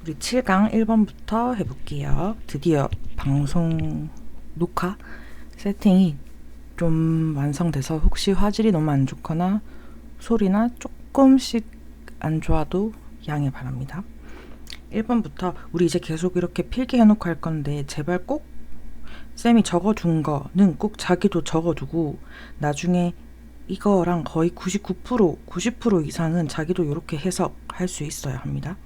우리 7강 1번부터 해볼게요. 드디어 방송 녹화 세팅이 좀 완성돼서 혹시 화질이 너무 안 좋거나 소리나 조금씩 안 좋아도 양해 바랍니다. 1번부터 우리 이제 계속 이렇게 필기 해놓고 할 건데 제발 꼭 쌤이 적어준 거는 꼭 자기도 적어두고 나중에 이거랑 거의 99%, 90% 이상은 자기도 이렇게 해석할 수 있어야 합니다.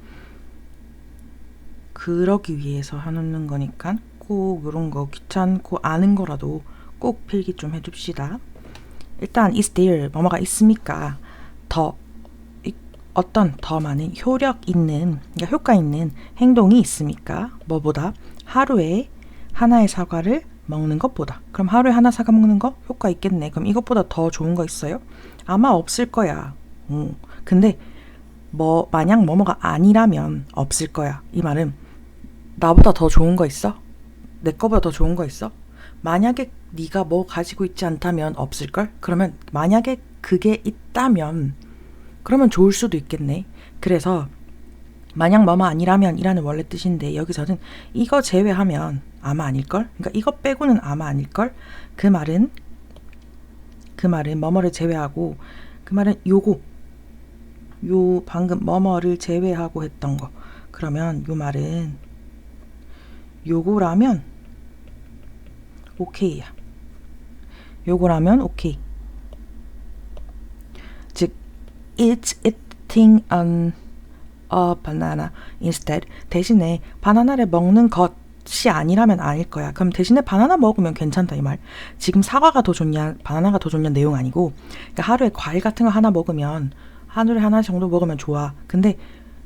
그러기 위해서 해놓는 거니까 꼭 이런 거 귀찮고 아는 거라도 꼭 필기 좀 해줍시다. 일단 is there 뭐뭐가 있습니까? 더 어떤 더 많은 효력 있는 그러니까 효과 있는 행동이 있습니까? 뭐보다 하루에 하나의 사과를 먹는 것보다. 그럼 하루에 하나 사과 먹는 거 효과 있겠네. 그럼 이것보다 더 좋은 거 있어요? 아마 없을 거야. 근데 만약 뭐뭐가 아니라면 없을 거야. 이 말은 나보다 더 좋은 거 있어? 내 거보다 더 좋은 거 있어? 만약에 네가 뭐 가지고 있지 않다면 없을걸? 그러면 만약에 그게 있다면 그러면 좋을 수도 있겠네. 그래서 만약 뭐뭐 아니라면 이라는 원래 뜻인데 여기서는 이거 제외하면 아마 아닐걸? 그러니까 이거 빼고는 아마 아닐걸? 그 말은 뭐뭐를 제외하고 그 말은 요 방금 뭐뭐를 제외하고 했던 거. 그러면 요 말은 요거라면 오케이야. 요거라면 오케이. 즉 it's eating a banana instead. 대신에 바나나를 먹는 것이 아니라면 아닐 거야. 그럼 대신에 바나나 먹으면 괜찮다 이 말. 지금 사과가 더 좋냐 바나나가 더 좋냐 내용 아니고 그러니까 하루에 과일 같은 거 하나 먹으면 하루에 하나 정도 먹으면 좋아. 근데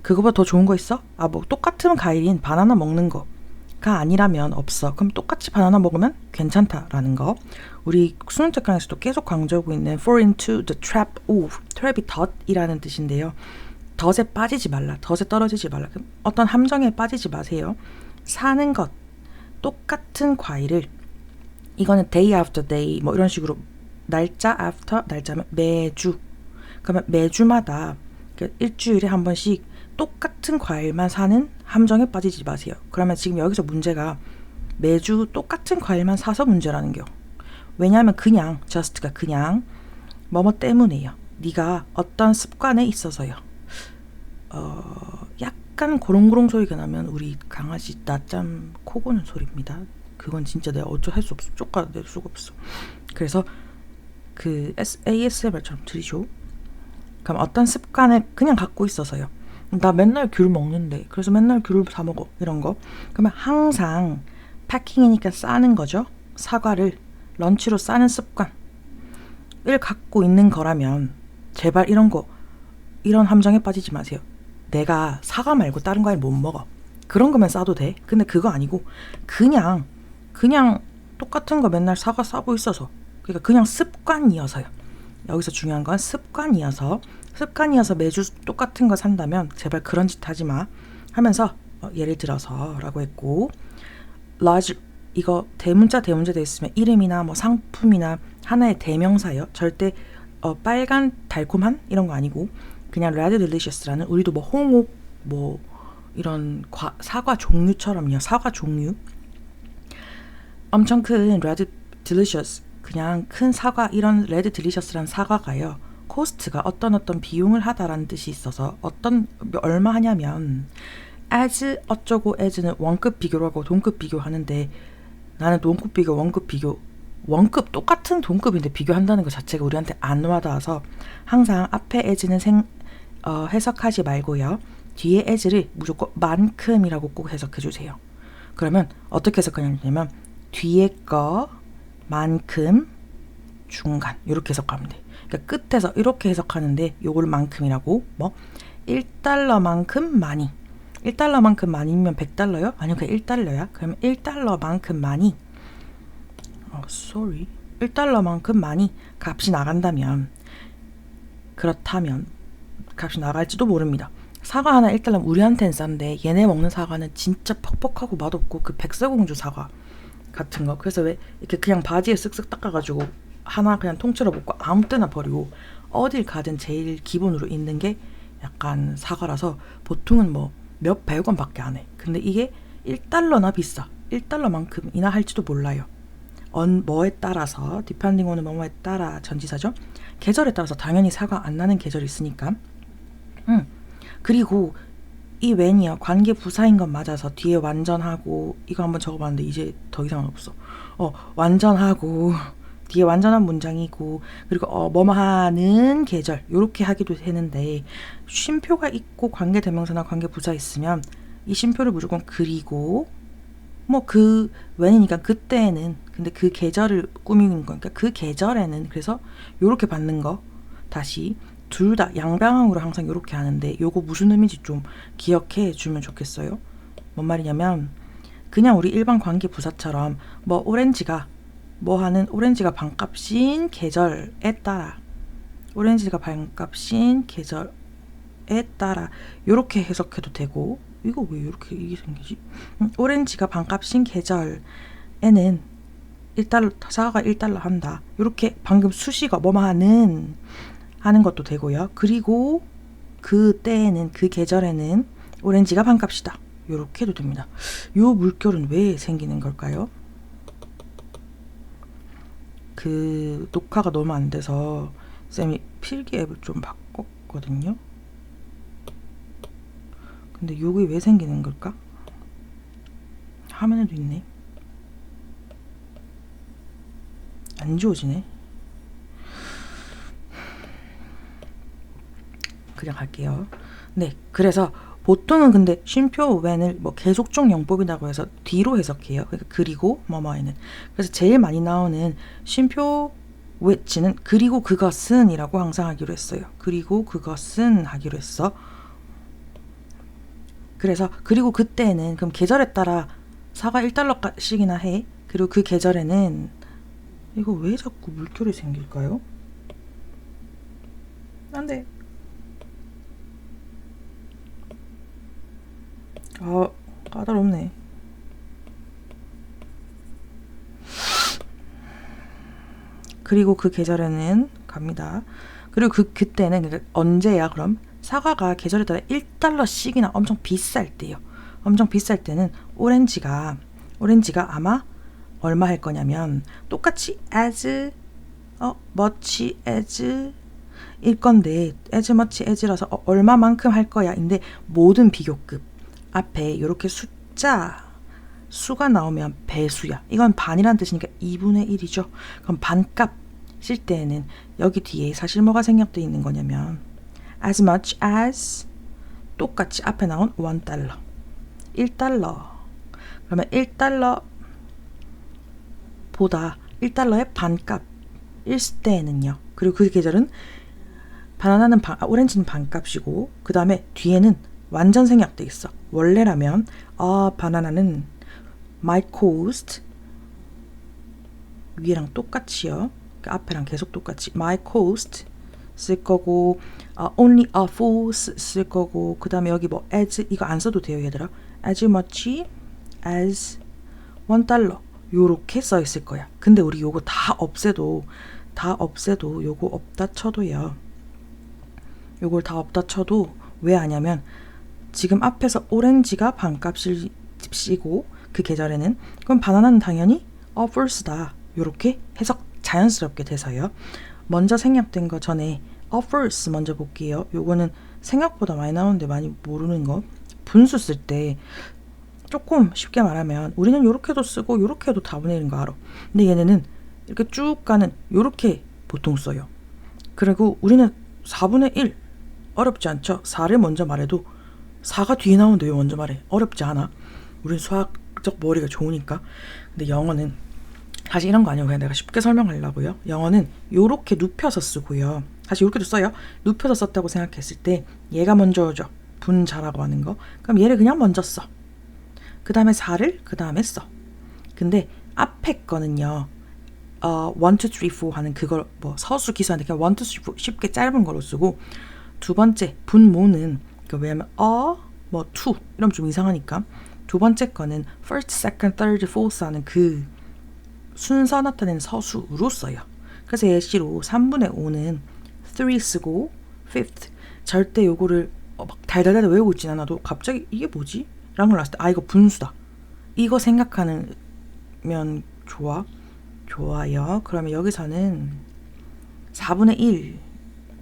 그거보다 더 좋은 거 있어? 뭐 똑같은 과일인 바나나 먹는 거가 아니라면 없어. 그럼 똑같이 바나나 먹으면 괜찮다라는 거. 우리 수능 특강에서도 계속 강조하고 있는 fall into the trap. 트랩이 덫이라는 뜻인데요. 덫에 빠지지 말라. 덫에 떨어지지 말라. 어떤 함정에 빠지지 마세요. 사는 것 똑같은 과일을 이거는 day after day 뭐 이런 식으로 날짜 after 날짜면 매주 그러면 매주마다 일주일에 한 번씩 똑같은 과일만 사는 함정에 빠지지 마세요. 그러면 지금 여기서 문제가 매주 똑같은 과일만 사서 문제라는 겨. 왜냐하면 그냥 just가 그냥 뭐뭐 때문에요. 네가 어떤 습관에 있어서요. 약간 고롱고롱 소리가 나면 우리 강아지 낮잠 코 고는 소리입니다. 그건 진짜 내가 어쩔 수 없어. 쫓아낼 수가 없어. 그래서 그 ASMR처럼 들이죠. 그럼 어떤 습관을 그냥 갖고 있어서요. 나 맨날 귤 먹는데 그래서 맨날 귤을 사 먹어 이런 거. 그러면 항상 패킹이니까 싸는 거죠. 사과를 런치로 싸는 습관을 갖고 있는 거라면 제발 이런 함정에 빠지지 마세요. 내가 사과 말고 다른 과일 못 먹어. 그런 거면 싸도 돼. 근데 그거 아니고 그냥 똑같은 거 맨날 사과 싸고 있어서 그러니까 그냥 습관이어서요. 여기서 중요한 건 습관이어서 매주 똑같은 거 산다면 제발 그런 짓 하지 마 하면서 예를 들어서 라고 했고 large 이거 대문자 돼 있으면 이름이나 뭐 상품이나 하나의 대명사예요. 절대 빨간 달콤한 이런 거 아니고 그냥 red delicious라는 우리도 뭐 홍옥 뭐 이런 사과 종류처럼요. 사과 종류 엄청 큰 red delicious 그냥 큰 사과 이런 레드 딜리셔스란 사과가요. 코스트가 어떤 비용을 하다라는 뜻이 있어서 얼마 하냐면 as 어쩌고 as는 원급 비교로 하고 동급 비교하는데 나는 동급 비교 원급 비교 원급 똑같은 동급인데 비교한다는 것 자체가 우리한테 안 와닿아서 항상 앞에 as는 해석하지 말고요. 뒤에 as를 무조건 만큼이라고 꼭 해석해 주세요. 그러면 어떻게 해석하냐면 뒤에 거 만큼 중간 이렇게 해석하면 돼. 그러니까 끝에서 이렇게 해석하는데 요걸 만큼이라고 뭐 1달러만큼 많이 1달러만큼 많이면 100달러요? 아니면 그냥 1달러야? 그러면 1달러만큼 많이 1달러만큼 많이 값이 나간다면 그렇다면 값이 나갈지도 모릅니다. 사과 하나 1달러면 우리한테는 싼데 얘네 먹는 사과는 진짜 퍽퍽하고 맛없고 그 백설공주 사과 같은 거. 그래서 왜 이렇게 그냥 바지에 쓱쓱 닦아가지고 하나 그냥 통째로 먹고 아무 때나 버리고 어딜 가든 제일 기본으로 있는 게 약간 사과라서 보통은 뭐 몇 백 원밖에 안 해. 근데 이게 1달러나 비싸. 1달러만큼이나 할지도 몰라요. 뭐에 따라서 depending on 뭐뭐에 따라 전지사죠. 계절에 따라서 당연히 사가 안 나는 계절이 있으니까. 그리고 이 when이요. 관계 부사인 건 맞아서 뒤에 완전하고 이거 한번 적어봤는데 이제 더 이상은 없어. 완전하고 뒤에 완전한 문장이고 그리고 뭐뭐하는 계절 요렇게 하기도 되는데 쉼표가 있고 관계대명사나 관계부사 있으면 이 쉼표를 무조건 그리고 뭐 그 when이니까 그때는 근데 그 계절을 꾸미는 거니까 그 계절에는 그래서 요렇게 받는 거 다시 둘 다 양방향으로 항상 요렇게 하는데 요거 무슨 의미인지 좀 기억해 주면 좋겠어요. 뭔 말이냐면 그냥 우리 일반 관계 부사처럼 뭐 오렌지가 뭐 하는 오렌지가 반값인 계절에 따라 오렌지가 반값인 계절에 따라 요렇게 해석해도 되고 이거 왜 이렇게 이게 생기지? 오렌지가 반값인 계절에는 1달러 사과가 1달러 한다. 요렇게 방금 수식어 뭐뭐 하는 것도 되고요. 그리고 그 때에는 그 계절에는 오렌지가 반값이다. 요렇게 해도 됩니다. 요 물결은 왜 생기는 걸까요? 그 녹화가 너무 안 돼서 쌤이 필기 앱을 좀 바꿨거든요. 근데 요게 왜 생기는 걸까? 화면에도 있네. 안 지워지네. 그냥 갈게요. 네, 그래서 보통은 근데 쉼표 when을 뭐 계속적 용법이라고 해서 뒤로 해석해요. 그러니까 그리고 뭐뭐에는. 그래서 제일 많이 나오는 쉼표 which는 그리고 그것은 이라고 항상 하기로 했어요. 그리고 그것은 하기로 했어. 그래서 그리고 그때는 그럼 계절에 따라 사과 1달러씩이나 해. 그리고 그 계절에는 이거 왜 자꾸 물결이 생길까요? 안 돼. 까다롭네. 그리고 그 계절에는 갑니다. 그리고 그때는 언제야 그럼? 사과가 계절에 따라 1달러씩이나 엄청 비쌀 때요. 엄청 비쌀 때는 오렌지가 아마 얼마 할 거냐면 똑같이 as much as 일 건데 as much as라서 얼마만큼 할 거야 인데 모든 비교급 앞에 이렇게 수가 나오면 배수야. 이건 반이란 뜻이니까 2분의 1이죠. 그럼 반값 쓸 때에는 여기 뒤에 사실 뭐가 생략되어 있는 거냐면 as much as 똑같이 앞에 나온 1달러 1달러 그러면 1달러 보다 1달러의 반값일 때에는요. 그리고 그 계절은 오렌지는 반값이고 그 다음에 뒤에는 완전 생략돼 있어. 원래라면 바나나는 might cost 위에랑 똑같이요. 그 앞에랑 계속 똑같이 might cost 쓸 거고 only a fool 쓸 거고 그 다음에 여기 뭐 as 이거 안 써도 돼요 얘들아. as much as $1 요렇게 써 있을 거야. 근데 우리 요거 다 없애도 요거 없다 쳐도요. 요걸 다 없다 쳐도 왜 하냐면 지금 앞에서 오렌지가 반값이고 그 계절에는 그럼 바나나는 당연히 first다. 요렇게 해석 자연스럽게 돼서요. 먼저 생략된 거 전에 first 먼저 볼게요. 요거는 생각보다 많이 나오는데 많이 모르는 거. 분수 쓸 때 조금 쉽게 말하면 우리는 요렇게도 쓰고 요렇게도 다분의 1인 거 알아. 근데 얘네는 이렇게 쭉 가는 요렇게 보통 써요. 그리고 우리는 4분의 1 어렵지 않죠? 4를 먼저 말해도 4가 뒤에 나오는데 왜 먼저 말해? 어렵지 않아. 우린 수학적 머리가 좋으니까. 근데 영어는 사실 이런 거 아니고 그냥 내가 쉽게 설명하려고요. 영어는 요렇게 눕혀서 쓰고요. 사실 요렇게도 써요. 눕혀서 썼다고 생각했을 때 얘가 먼저 오죠. 분자라고 하는 거. 그럼 얘를 그냥 먼저 써. 그 다음에 4를 그 다음에 써. 근데 앞에 거는요. 1, 2, 3, 4 하는 그걸 뭐 서수 기수한테 그냥 1, 2, 3, 4 쉽게 짧은 거로 쓰고 두 번째 분모는 왜냐면 뭐 2 이러면 좀 이상하니까 두 번째 거는 first, second, third, fourth 하는 그 순서 나타내는 서수로 써요. 그래서 예시로 3분의 5는 3 쓰고 fifth 절대 요거를 막 달달달 외우고 있진 않아도 갑자기 이게 뭐지? 라는 걸 알았을 때 이거 분수다. 이거 생각하면 좋아요. 그러면 여기서는 4분의 1,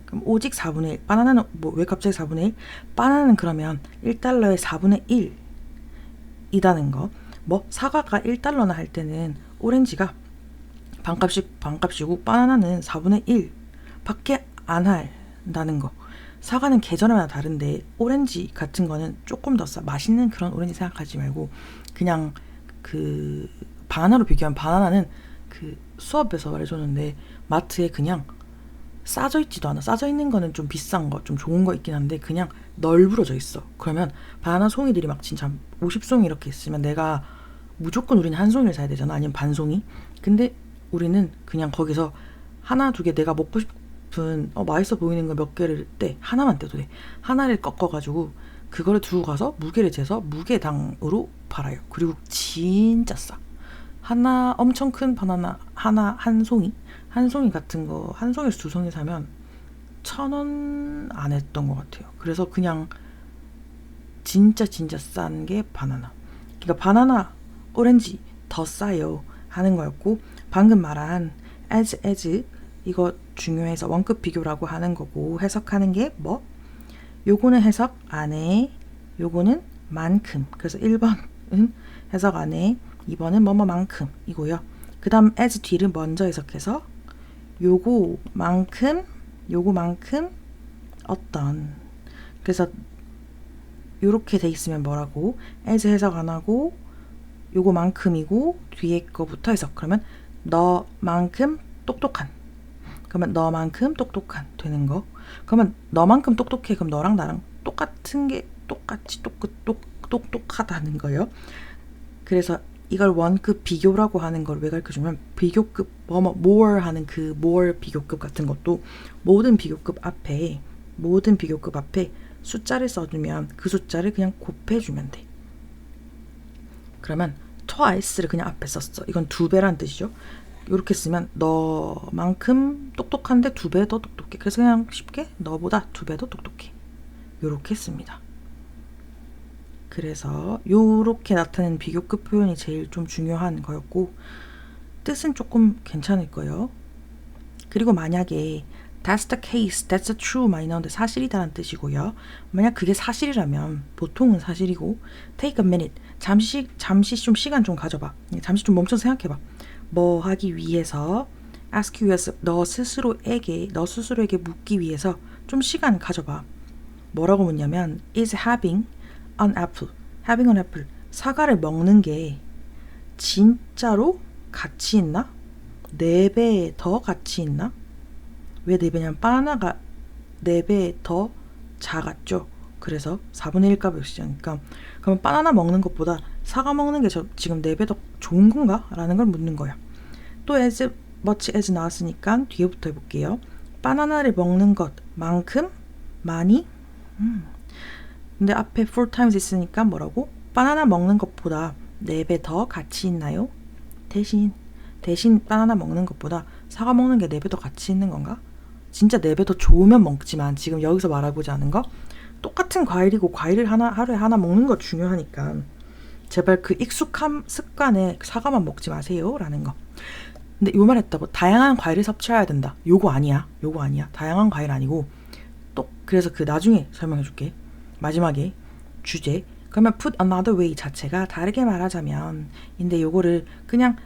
그럼 오직 4분의 1. 바나나는 왜 갑자기 4분의 1? 바나나는 그러면 1달러에 4분의 1이다는 거. 사과가 1달러나 할 때는 오렌지가 반값이고 바나나는 4분의 1 밖에 안 한다는 거. 사과는 계절마다 다른데 오렌지 같은 거는 조금 더 맛있는 그런 오렌지 생각하지 말고 그냥 그 바나나로 비교하면 바나나는 그 수업에서 말해줬는데 마트에 그냥 싸져 있지도 않아. 싸져 있는 거는 좀 비싼 거, 좀 좋은 거 있긴 한데 그냥 널브러져 있어. 그러면 바나나 송이들이 막 진짜 50송이 이렇게 있으면 내가 무조건 우리는 한 송이를 사야 되잖아. 아니면 반 송이. 근데 우리는 그냥 거기서 하나, 두 개 내가 먹고 싶은 맛있어 보이는 거 몇 개를 떼. 하나만 떼도 돼. 하나를 꺾어가지고 그거를 두고 가서 무게를 재서 무게당으로 팔아요. 그리고 진짜 싸. 하나 엄청 큰 바나나 한 송이 같은 거 한 송이에서 두 송이 사면 1,000원 안 했던 것 같아요. 그래서 그냥 진짜 싼 게 바나나. 그러니까 바나나, 오렌지 더 싸요 하는 거였고, 방금 말한 as 이거 중요해서 원급 비교라고 하는 거고, 해석하는 게 요거는 해석 안 해. 요거는 만큼. 그래서 1번은 해석 안 해. 2번은 뭐뭐만큼 이고요. 그 다음 as 뒤를 먼저 해석해서 요거만큼 어떤. 그래서 요렇게 돼 있으면 뭐라고? as 해석 안 하고 요거만큼이고 뒤에 거부터 해석. 그러면 너만큼 똑똑한. 그러면 너만큼 똑똑한 되는 거. 그러면 너만큼 똑똑해. 그럼 너랑 나랑 똑같은 게 똑같이 똑똑하다는 거예요. 그래서 이걸 원급 비교라고 하는 걸 왜 가르쳐주면 비교급 more 하는 그 more 비교급 같은 것도 모든 비교급 앞에 숫자를 써주면 그 숫자를 그냥 곱해주면 돼. 그러면 twice를 그냥 앞에 썼어. 이건 2배란 뜻이죠. 이렇게 쓰면 너만큼 똑똑한데 2배 더 똑똑해. 그래서 그냥 쉽게 너보다 2배 더 똑똑해. 이렇게 씁니다. 그래서 요렇게 나타내는 비교급 표현이 제일 좀 중요한 거였고, 뜻은 조금 괜찮을 거예요. 그리고 만약에 that's the case, that's the true 많이 나오는데 사실이다라는 뜻이고요. 만약 그게 사실이라면 보통은 사실이고, take a minute, 잠시 좀 시간 좀 가져봐. 잠시 좀 멈춰서 생각해봐. 뭐 하기 위해서, ask you 위해서 너 스스로에게 묻기 위해서 좀 시간 가져봐. 뭐라고 묻냐면 is having an apple, 사과를 먹는 게 진짜로 가치 있나? 4배 더 가치 있나? 왜 4배냐면 바나나가 4배 더 작았죠. 그래서 4분의 1 값을 쓰니까. 그럼 바나나 먹는 것보다 사과 먹는 게 지금 4배 더 좋은 건가? 라는 걸 묻는 거야. 또 as much as 나왔으니까 뒤에부터 해볼게요. 바나나를 먹는 것만큼 많이? 근데 앞에 4times 있으니까 뭐라고? 바나나 먹는 것보다 4배 더 가치 있나요? 대신 바나나 먹는 것보다 사과 먹는 게 4배 더 가치 있는 건가? 진짜 4배 더 좋으면 먹지만 지금 여기서 말해보지 않은 거? 똑같은 과일이고 과일을 하루에 하나 먹는 거 중요하니까 제발 그 익숙한 습관에 사과만 먹지 마세요 라는 거. 근데 요 말 했다고 다양한 과일을 섭취해야 된다. 요거 아니야. 다양한 과일 아니고 또 그래서 그 나중에 설명해 줄게. 마지막에 주제. 그러면 put another way 자체가 다르게 말하자면 인데 요거를 그냥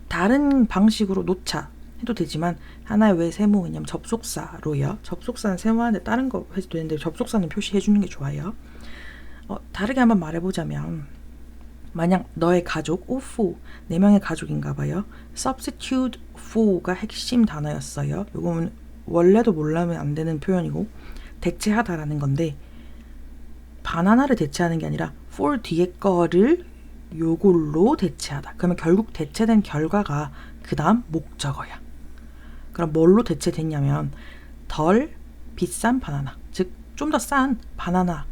다른 방식으로 놓자 해도 되지만 하나의 왜 세모 왜냐면 접속사로요. 접속사는 세모하는데 다른 거 해도 되는데 접속사는 표시해 주는 게 좋아요. 다르게 한번 말해보자면 만약 너의 가족 for 4명의 가족인가 봐요. substitute for가 핵심 단어였어요. 요거는 원래도 몰라면 안 되는 표현이고 대체하다라는 건데 바나나를 대체하는 게 아니라 for 뒤에 거를 요걸로 대체하다. 그러면 결국 대체된 결과가 그 다음 목적어야. 그럼 뭘로 대체됐냐면 덜 비싼 바나나, 즉 좀 더 싼 바나나로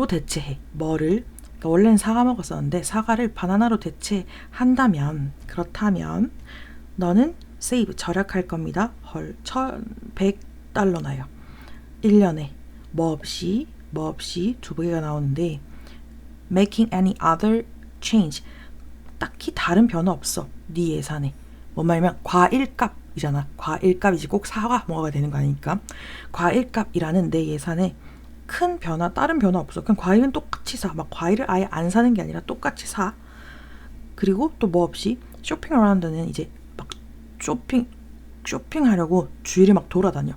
대체해. 뭐를? 그러니까 원래는 사과 먹었었는데 사과를 바나나로 대체한다면, 그렇다면 너는 save 절약할 겁니다. 헐, $1,100 나요. 1년에 뭐 없이 뭐 없이 두 개가 나오는데 making any other change. 딱히 다른 변화 없어. 네 예산에. 뭔 말이면 과일값이잖아. 과일값이지 꼭 사과 먹어야 되는 거 아니니까. 과일값이라는 내 예산에 큰 변화, 다른 변화 없어. 그냥 과일은 똑같이 사. 막 과일을 아예 안 사는 게 아니라 똑같이 사. 그리고 또 뭐 없이 쇼핑 어라운드는 이제 막 쇼핑하려고 주위를 막 돌아다녀.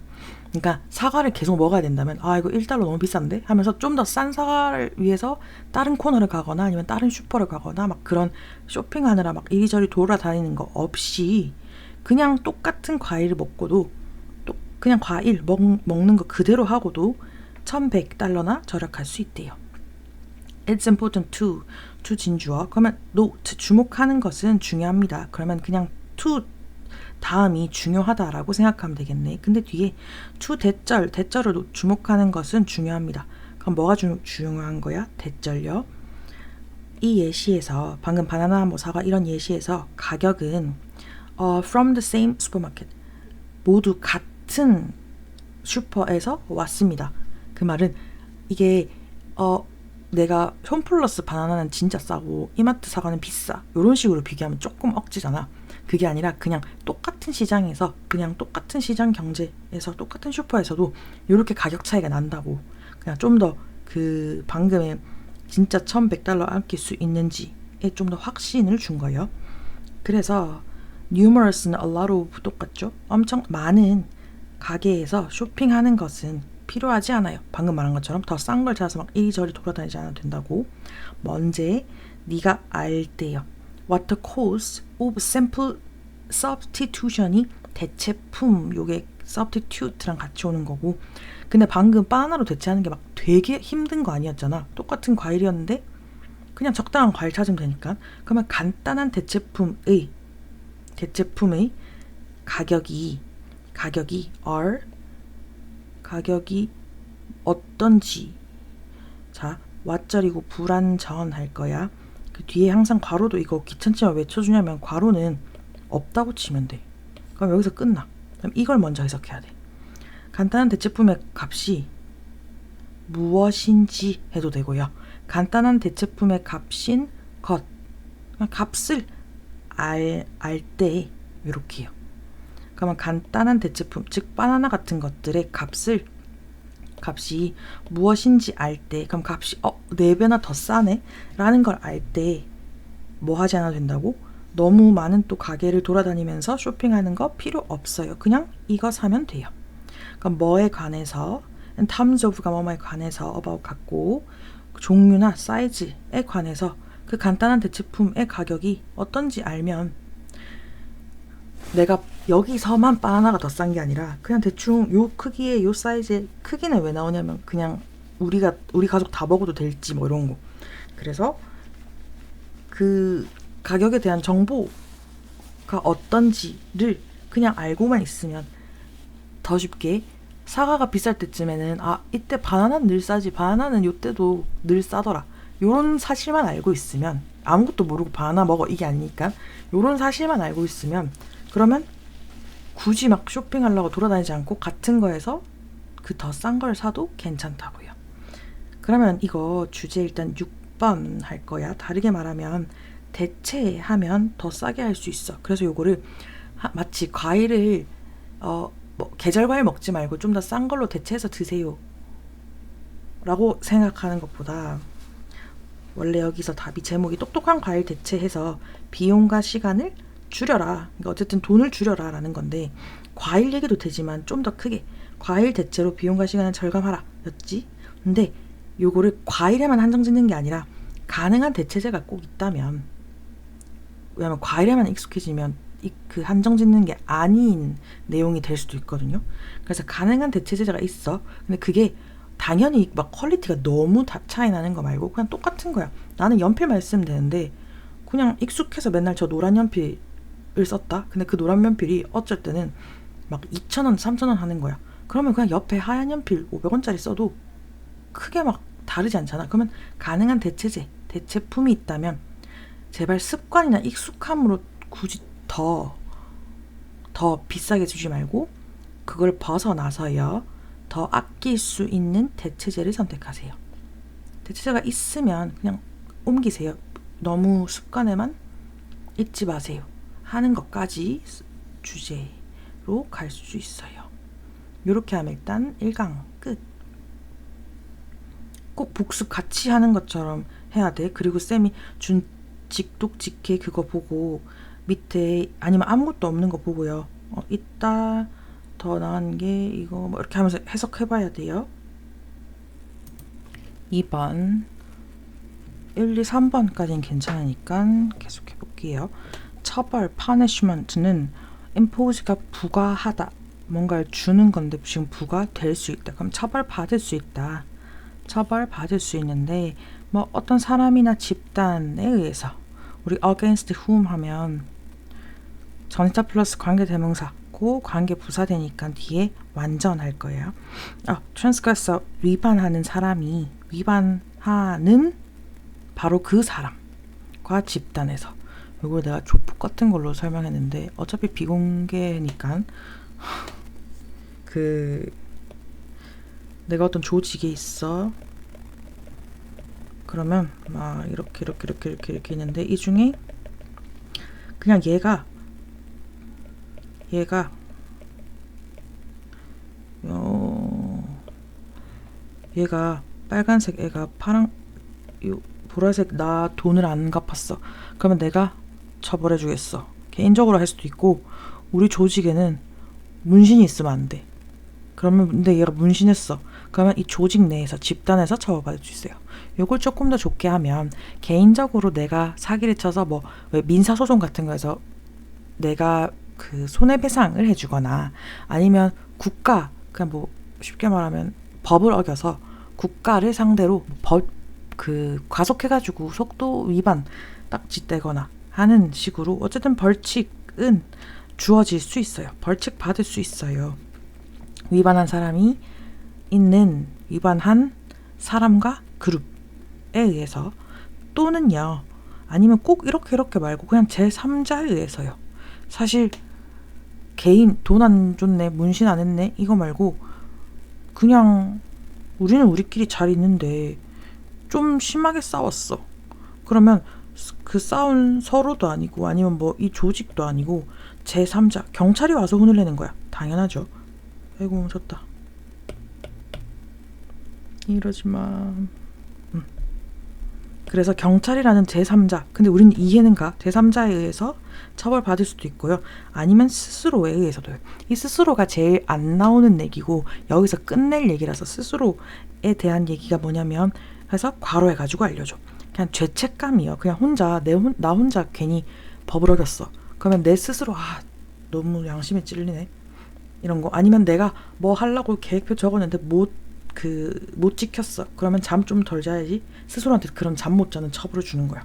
그러니까 사과를 계속 먹어야 된다면 아 이거 1달러 너무 비싼데 하면서 좀 더 싼 사과를 위해서 다른 코너를 가거나 아니면 다른 슈퍼를 가거나 막 그런 쇼핑하느라 막 이리저리 돌아다니는 거 없이 그냥 똑같은 과일을 먹고도 또 그냥 과일 먹는 거 그대로 하고도 1,100달러나 절약할 수 있대요. It's important to 진주어. 그러면 note 주목하는 것은 중요합니다. 그러면 그냥 to 다음이 중요하다라고 생각하면 되겠네. 근데 뒤에 to 대절을 주목하는 것은 중요합니다. 그럼 뭐가 중요한 거야? 대절요. 이 예시에서 방금 바나나 뭐 사과 이런 예시에서 가격은 from the same supermarket 모두 같은 슈퍼에서 왔습니다. 그 말은 이게 내가 홈플러스 바나나는 진짜 싸고 이마트 사과는 비싸 이런 식으로 비교하면 조금 억지잖아. 그게 아니라 그냥 똑같은 시장에서 그냥 똑같은 시장 경제에서 똑같은 슈퍼에서도 이렇게 가격 차이가 난다고. 그냥 좀 더 그 방금의 진짜 1,100달러 아낄 수 있는지에 좀 더 확신을 준 거예요. 그래서 numerous는 a lot of 똑같죠. 엄청 많은 가게에서 쇼핑하는 것은 필요하지 않아요. 방금 말한 것처럼 더 싼 걸 찾아서 막 이리저리 돌아다니지 않아도 된다고. 먼저 네가 알 때요. What the cost of sample substitution이 대체품 요게 substitute랑 같이 오는 거고. 근데 방금 바나나로 대체하는 게 막 되게 힘든 거 아니었잖아. 똑같은 과일이었는데 그냥 적당한 과일 찾으면 되니까. 그러면 간단한 대체품의 가격이 어떤지. 자, what절이고 불안전할 거야. 그 뒤에 항상 괄호도 이거 귀찮지만 왜 쳐주냐면 괄호는 없다고 치면 돼. 그럼 여기서 끝나. 그럼 이걸 먼저 해석해야 돼. 간단한 대체품의 값이 무엇인지 해도 되고요. 간단한 대체품의 값인 것. 값을 알 때 이렇게 해요. 그러면 간단한 대체품, 즉 바나나 같은 것들의 값이 무엇인지 알 때, 그럼 값이 4배나 더 싸네? 라는 걸 알 때 뭐 하지 않아도 된다고? 너무 많은 또 가게를 돌아다니면서 쇼핑하는 거 필요 없어요. 그냥 이거 사면 돼요. 그럼 뭐에 관해서, in terms of가 뭐뭐에 관해서 about 같고, 종류나 사이즈에 관해서 그 간단한 대체품의 가격이 어떤지 알면 내가 여기서만 바나나가 더 싼 게 아니라 그냥 대충 요 크기의 요 사이즈의 크기는 왜 나오냐면 그냥 우리 가족 다 먹어도 될지 뭐 이런 거. 그래서 그 가격에 대한 정보가 어떤지를 그냥 알고만 있으면 더 쉽게 사과가 비쌀 때쯤에는 아 이때 바나나는 늘 싸지 바나나는 요때도 늘 싸더라 요런 사실만 알고 있으면 아무것도 모르고 바나나 먹어 이게 아니니까 요런 사실만 알고 있으면 그러면 굳이 막 쇼핑하려고 돌아다니지 않고 같은 거에서 그 더 싼 걸 사도 괜찮다고요. 그러면 이거 주제 일단 6번 할 거야. 다르게 말하면 대체하면 더 싸게 할 수 있어. 그래서 요거를 마치 과일을 뭐 계절 과일 먹지 말고 좀 더 싼 걸로 대체해서 드세요 라고 생각하는 것보다 원래 여기서 답이 제목이 똑똑한 과일 대체해서 비용과 시간을 줄여라. 그러니까 어쨌든 돈을 줄여라 라는 건데 과일 얘기도 되지만 좀 더 크게 과일 대체로 비용과 시간을 절감하라 였지. 근데 요거를 과일에만 한정 짓는 게 아니라 가능한 대체제가 꼭 있다면 왜냐면 과일에만 익숙해지면 그 한정 짓는 게 아닌 내용이 될 수도 있거든요. 그래서 가능한 대체제가 있어. 근데 그게 당연히 막 퀄리티가 너무 차이 나는 거 말고 그냥 똑같은 거야. 나는 연필만 쓰면 되는데 그냥 익숙해서 맨날 저 노란 연필을 썼다. 근데 그 노란 연필이 어쩔 때는 막 2,000원, 3,000원 하는 거야. 그러면 그냥 옆에 하얀 연필 500원짜리 써도 크게 막 다르지 않잖아. 그러면 가능한 대체품이 있다면 제발 습관이나 익숙함으로 굳이 더 비싸게 주지 말고 그걸 벗어나서요. 더 아낄 수 있는 대체제를 선택하세요. 대체제가 있으면 그냥 옮기세요. 너무 습관에만 잊지 마세요. 하는 것까지 주제로 갈 수 있어요. 이렇게 하면 일단 1강 끝. 꼭 복습 같이 하는 것처럼 해야 돼. 그리고 쌤이 준 직독직해 그거 보고 밑에 아니면 아무것도 없는 거 보고요. 이따 더 나은 게 이거 뭐 이렇게 하면서 해석해봐야 돼요. 2번 1, 2, 3번까지는 괜찮으니까 계속 해볼게요. 처벌, punishment는 impose가 부과하다. 뭔가를 주는 건데 지금 부과될 수 있다. 그럼 처벌받을 수 있다. 처벌받을 수 있는데 뭐 어떤 사람이나 집단에 의해서 우리 against whom 하면 전치사 플러스 관계대명사고 관계부사되니까 뒤에 완전 할 거예요. transgressor 위반하는 사람이 위반하는 바로 그 사람과 집단에서 이거 내가 조폭 같은 걸로 설명했는데 어차피 비공개니까 내가 어떤 조직에 있어. 그러면 막 이렇게 있는데 이 중에 그냥 얘가 빨간색 애가 보라색 나 돈을 안 갚았어. 그러면 내가 처벌해 주겠어. 개인적으로 할 수도 있고 우리 조직에는 문신이 있으면 안 돼. 그러면 근데 얘가 문신했어. 그러면 이 조직 내에서 집단에서 처벌받을 수 있어요. 요걸 조금 더 좋게 하면 개인적으로 내가 사기를 쳐서 뭐 민사소송 같은 거에서 내가 그 손해배상을 해주거나 아니면 국가 그냥 뭐 쉽게 말하면 법을 어겨서 국가를 상대로 과속해가지고 속도 위반 딱지 떼거나 하는 식으로 어쨌든 벌칙은 주어질 수 있어요. 벌칙 받을 수 있어요. 위반한 사람과 그룹에 의해서 또는요 아니면 꼭 이렇게 말고 그냥 제3자에 의해서요. 사실 개인 돈 안 줬네 문신 안 했네 이거 말고 그냥 우리는 우리끼리 잘 있는데 좀 심하게 싸웠어. 그러면 그 싸운 서로도 아니고 아니면 뭐 이 조직도 아니고 제3자 경찰이 와서 혼을 내는 거야. 당연하죠. 아이고 멈췄다. 이러지마. 그래서 경찰이라는 제3자 근데 우린 이해는 가. 제3자에 의해서 처벌받을 수도 있고요. 아니면 스스로에 의해서도요. 이 스스로가 제일 안 나오는 얘기고 여기서 끝낼 얘기라서 스스로에 대한 얘기가 뭐냐면 해서 괄호해가지고 알려줘. 그냥 죄책감이요. 그냥 나 혼자 괜히 법을 어겼어. 그러면 내 스스로 너무 양심에 찔리네. 이런 거. 아니면 내가 뭐 하려고 계획표 적었는데 못 지켰어. 그러면 잠 좀 덜 자야지. 스스로한테 그런 잠 못 자는 처벌을 주는 거야.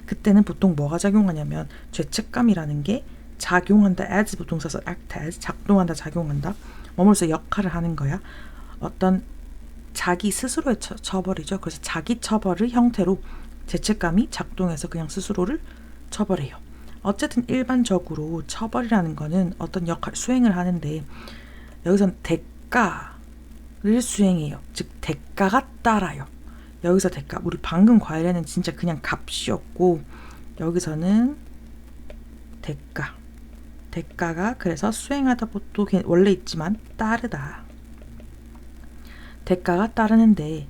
그때는 보통 뭐가 작용하냐면 죄책감이라는 게 작용한다. as 보통 써서 act as 작동한다. 작용한다. 뭐뭐로서 역할을 하는 거야. 어떤 자기 스스로의 처벌이죠. 그래서 자기 처벌을 형태로 죄책감이 작동해서 그냥 스스로를 처벌해요. 어쨌든 일반적으로 처벌이라는 거는 어떤 역할 수행을 하는데 여기선 대가를 수행해요. 즉 대가가 따라요. 여기서 대가 우리 방금 과일에는 진짜 그냥 값이었고 여기서는 대가가 그래서 수행하다 보통 원래 있지만 따르다. 대가가 따르는데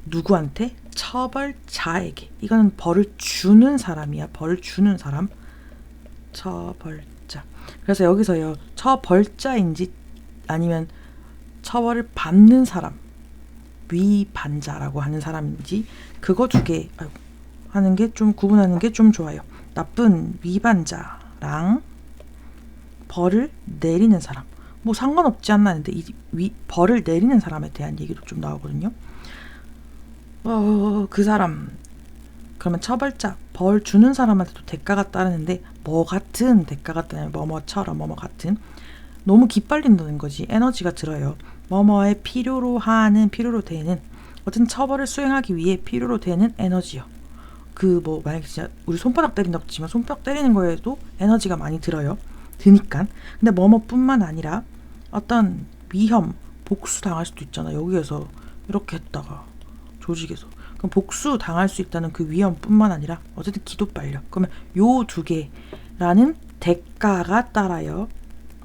누구한테? 처벌자에게. 이거는 벌을 주는 사람이야. 벌을 주는 사람. 처벌자. 그래서 여기서요. 처벌자인지 아니면 처벌을 받는 사람. 위반자라고 하는 사람인지 그거 두 개 하는 게 좀 구분하는 게 좀 좋아요. 나쁜 위반자랑 벌을 내리는 사람. 뭐 상관없지 않나 하는데 벌을 내리는 사람에 대한 얘기도 좀 나오거든요. 그 사람 그러면 처벌자 벌 주는 사람한테도 대가가 따르는데 뭐 같은 대가가 따르면 뭐뭐처럼 뭐뭐 같은 너무 기빨린다는 거지. 에너지가 들어요. 뭐뭐에 필요로 되는 어떤 처벌을 수행하기 위해 필요로 되는 에너지요. 만약에 진짜 우리 손바닥 때린다고 치면 손바닥 때리는 거에도 에너지가 많이 드니까. 근데 뭐뭐뿐만 아니라 어떤 위험, 복수 당할 수도 있잖아. 여기에서 이렇게 했다가 조직에서. 그럼 복수 당할 수 있다는 그 위험뿐만 아니라 어쨌든 기도 빨려. 그러면 요 두 개라는 대가가 따라요.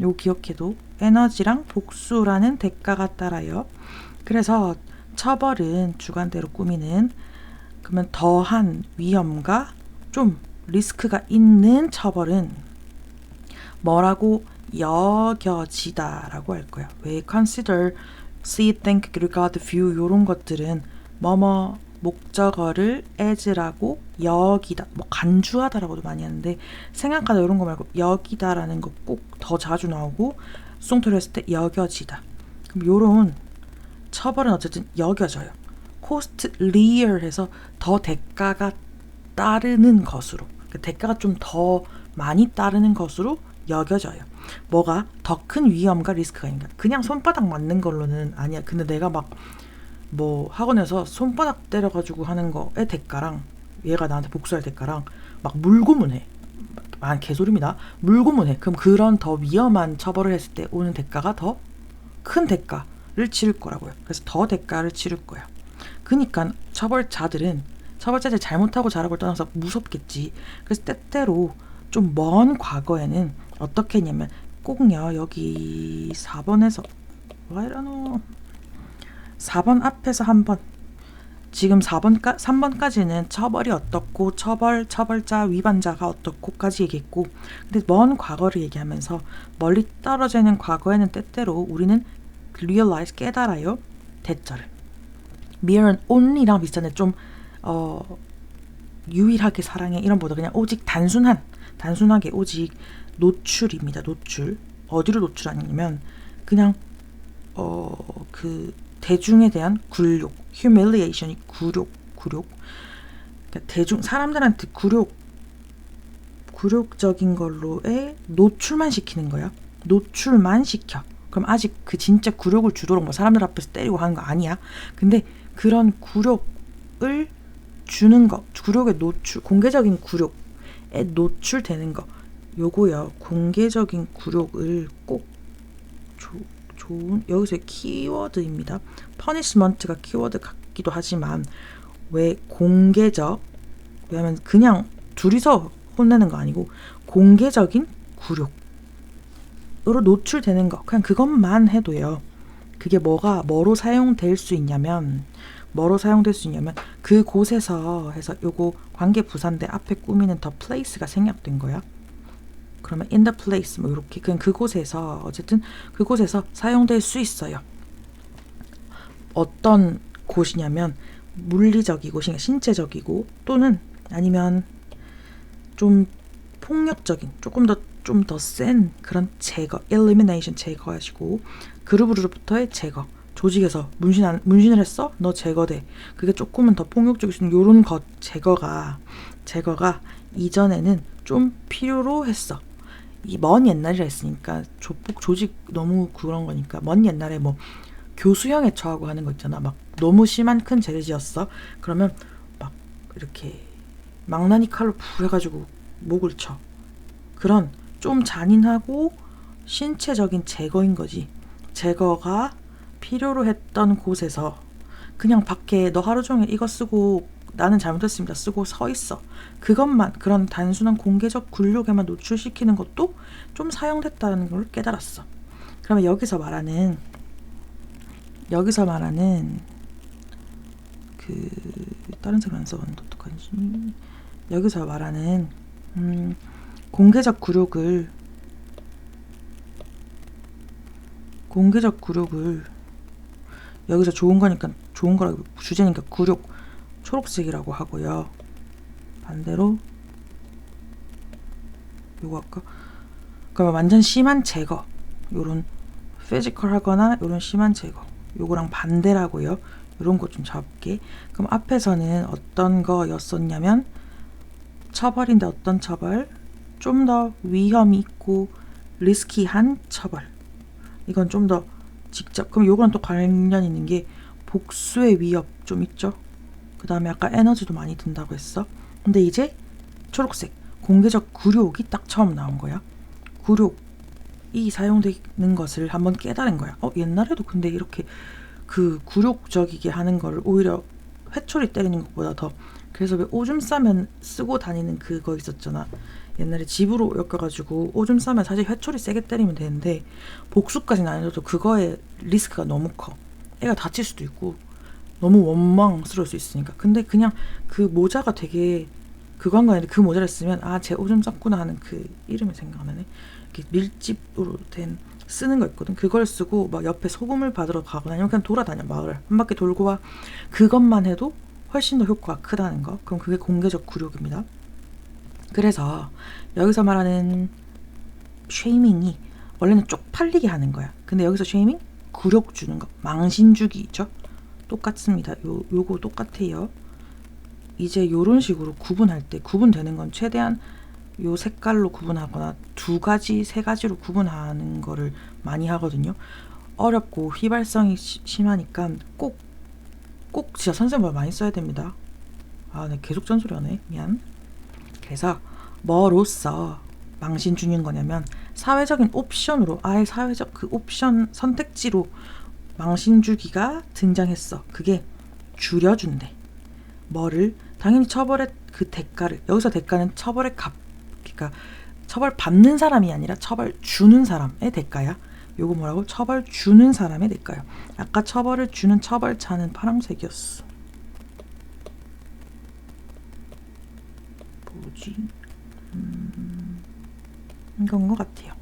요 기억해도 에너지랑 복수라는 대가가 따라요. 그래서 처벌은 주관대로 꾸미는, 그러면 더한 위험과 좀 리스크가 있는 처벌은 뭐라고 여겨지다라고 할 거야. 왜 consider, see, think, regard, view 요런 것들은 뭐뭐 목적어를 as라고 여기다, 뭐 간주하다라고도 많이 하는데 생각하다 이런 거 말고 여기다라는 거 꼭 더 자주 나오고 수동태로 했을 때 여겨지다. 그럼 요런 처벌은 어쨌든 여겨져요. costlier 해서 더 대가가 따르는 것으로, 그러니까 대가가 좀 더 많이 따르는 것으로 여겨져요. 뭐가 더 큰 위험과 리스크가 있는가? 그냥 손바닥 맞는 걸로는 아니야. 근데 내가 막 뭐 학원에서 손바닥 때려가지고 하는 거의 대가랑 얘가 나한테 복수할 대가랑 막 물고문해. 개소리입니다. 물고문해. 그럼 그런 더 위험한 처벌을 했을 때 오는 대가가 더 큰 대가를 치를 거라고요. 그래서 더 대가를 치를 거야. 그러니까 처벌자들 잘못하고 잘하고 떠나서 무섭겠지. 그래서 때때로 좀 먼 과거에는 어떻게 했냐면 꼭요, 여기 4번에서 와 이러노, 4번 앞에서 한번, 지금 3번까지는 처벌이 어떻고 처벌자, 위반자가 어떻고까지 얘기했고, 근데 먼 과거를 얘기하면서 멀리 떨어져 있는 과거에는 때때로 우리는 realize, 깨달아요. 대절을. merely, only랑 비슷한데 좀 유일하게 사랑해 이런 보다 그냥 오직 단순하게 오직 노출입니다. 노출. 어디로 노출하냐면 그냥 그 대중에 대한 굴욕, humiliation이 굴욕. 그러니까 사람들한테 굴욕적인 걸로에 노출만 시키는 거야. 노출만 시켜. 그럼 아직 그 진짜 굴욕을 주도록 뭐 사람들 앞에서 때리고 하는 거 아니야. 근데 그런 굴욕을 주는 거, 굴욕의 노출, 공개적인 굴욕에 노출되는 거, 요거요. 공개적인 굴욕을 꼭 좋은, 여기서의 키워드입니다. 퍼니시먼트가 키워드 같기도 하지만 왜 공개적, 왜냐면 그냥 둘이서 혼내는 거 아니고 공개적인 굴욕으로 노출되는 거, 그냥 그것만 해도요. 그게 뭐로 사용될 수 있냐면 그곳에서 해서 요거 관계 부사인데 앞에 꾸미는 the place가 생략된 거야. 그러면 in the place 뭐 이렇게 그냥 그곳에서, 어쨌든 그곳에서 사용될 수 있어요. 어떤 곳이냐면 물리적이고 신체적이고 또는 아니면 좀 폭력적인, 조금 더 센 그런 제거, elimination 제거하시고, 그룹으로부터의 제거, 조직에서 문신을 했어? 너 제거돼. 그게 조금은 더 폭력적일 수 있는 요런 것 제거가 이전에는 좀 필요로 했어. 이 먼 옛날이라 했으니까 조직 너무 그런 거니까 먼 옛날에 뭐 교수형에 처하고 하는 거 있잖아. 막 너무 심한 큰 죄를 지었어. 그러면 막 이렇게 망나니 칼로 불 해가지고 목을 쳐. 그런 좀 잔인하고 신체적인 제거인 거지. 제거가 필요로 했던 곳에서 그냥 밖에 너 하루 종일 이거 쓰고 나는 잘못했습니다 쓰고 서 있어. 그것만, 그런 단순한 공개적 굴욕에만 노출시키는 것도 좀 사용됐다는 걸 깨달았어. 그러면 여기서 말하는 그 다른 사람 안 써봤는데 어떡하지? 여기서 말하는 공개적 굴욕을 여기서 좋은 거라고 주제니까 굴욕 초록색이라고 하고요. 반대로 요거 할까? 그러면 완전 심한 제거, 요런 피지컬 하거나 요런 심한 제거, 요거랑 반대라고요. 요런 거 좀 잡게. 그럼 앞에서는 어떤 거였었냐면 처벌인데 어떤 처벌? 좀 더 위험이 있고 리스키한 처벌. 이건 좀 더 직접. 그럼 요거랑 또 관련 있는 게 복수의 위협 좀 있죠. 그 다음에 아까 에너지도 많이 든다고 했어. 근데 이제 초록색 공개적 굴욕이 딱 처음 나온 거야. 굴욕이 굴욕이 사용되는 것을 한번 깨달은 거야. 옛날에도 근데 이렇게 그 굴욕적이게 하는 걸 오히려 회초리 때리는 것보다 더, 그래서 왜 오줌 싸면 쓰고 다니는 그거 있었잖아. 옛날에 집으로 엮여가지고 오줌 싸면 사실 회초리 세게 때리면 되는데 복수까지는 안 해도 그거의 리스크가 너무 커. 애가 다칠 수도 있고 너무 원망스러울 수 있으니까. 근데 그냥 그 모자가 되게 그거 한 거였는데, 그 모자를 쓰면 쟤 오줌 쌌구나 하는 그 이름이 생각나네. 이렇게 밀집으로 된 쓰는 거 있거든. 그걸 쓰고 막 옆에 소금을 받으러 가거나 아니면 그냥 돌아다녀, 마을을 한 바퀴 돌고 와. 그것만 해도 훨씬 더 효과가 크다는 거. 그럼 그게 공개적 굴욕입니다. 그래서 여기서 말하는 쉐이밍이 원래는 쪽팔리게 하는 거야. 근데 여기서 쉐이밍? 굴욕 주는 거, 망신 주기 있죠? 똑같습니다. 요거 똑같아요. 이제 요런 식으로 구분할 때, 구분되는 건 최대한 요 색깔로 구분하거나 2가지, 3가지로 구분하는 거를 많이 하거든요. 어렵고 휘발성이 심하니까 꼭 진짜 선생님을 많이 써야 됩니다. 네, 계속 잔소리하네. 미안. 그래서 뭐로써 망신 주는 거냐면, 사회적인 옵션으로, 아예 사회적 그 옵션 선택지로 망신 주기가 등장했어. 그게 줄여준대. 뭐를? 당연히 처벌의 그 대가를. 여기서 대가는 처벌의 그러니까 처벌 받는 사람이 아니라 처벌 주는 사람의 대가야. 요거 뭐라고? 처벌 주는 사람의 대가요. 아까 처벌을 주는 처벌차는 파란색이었어. 뭐지? 이건 것 같아요.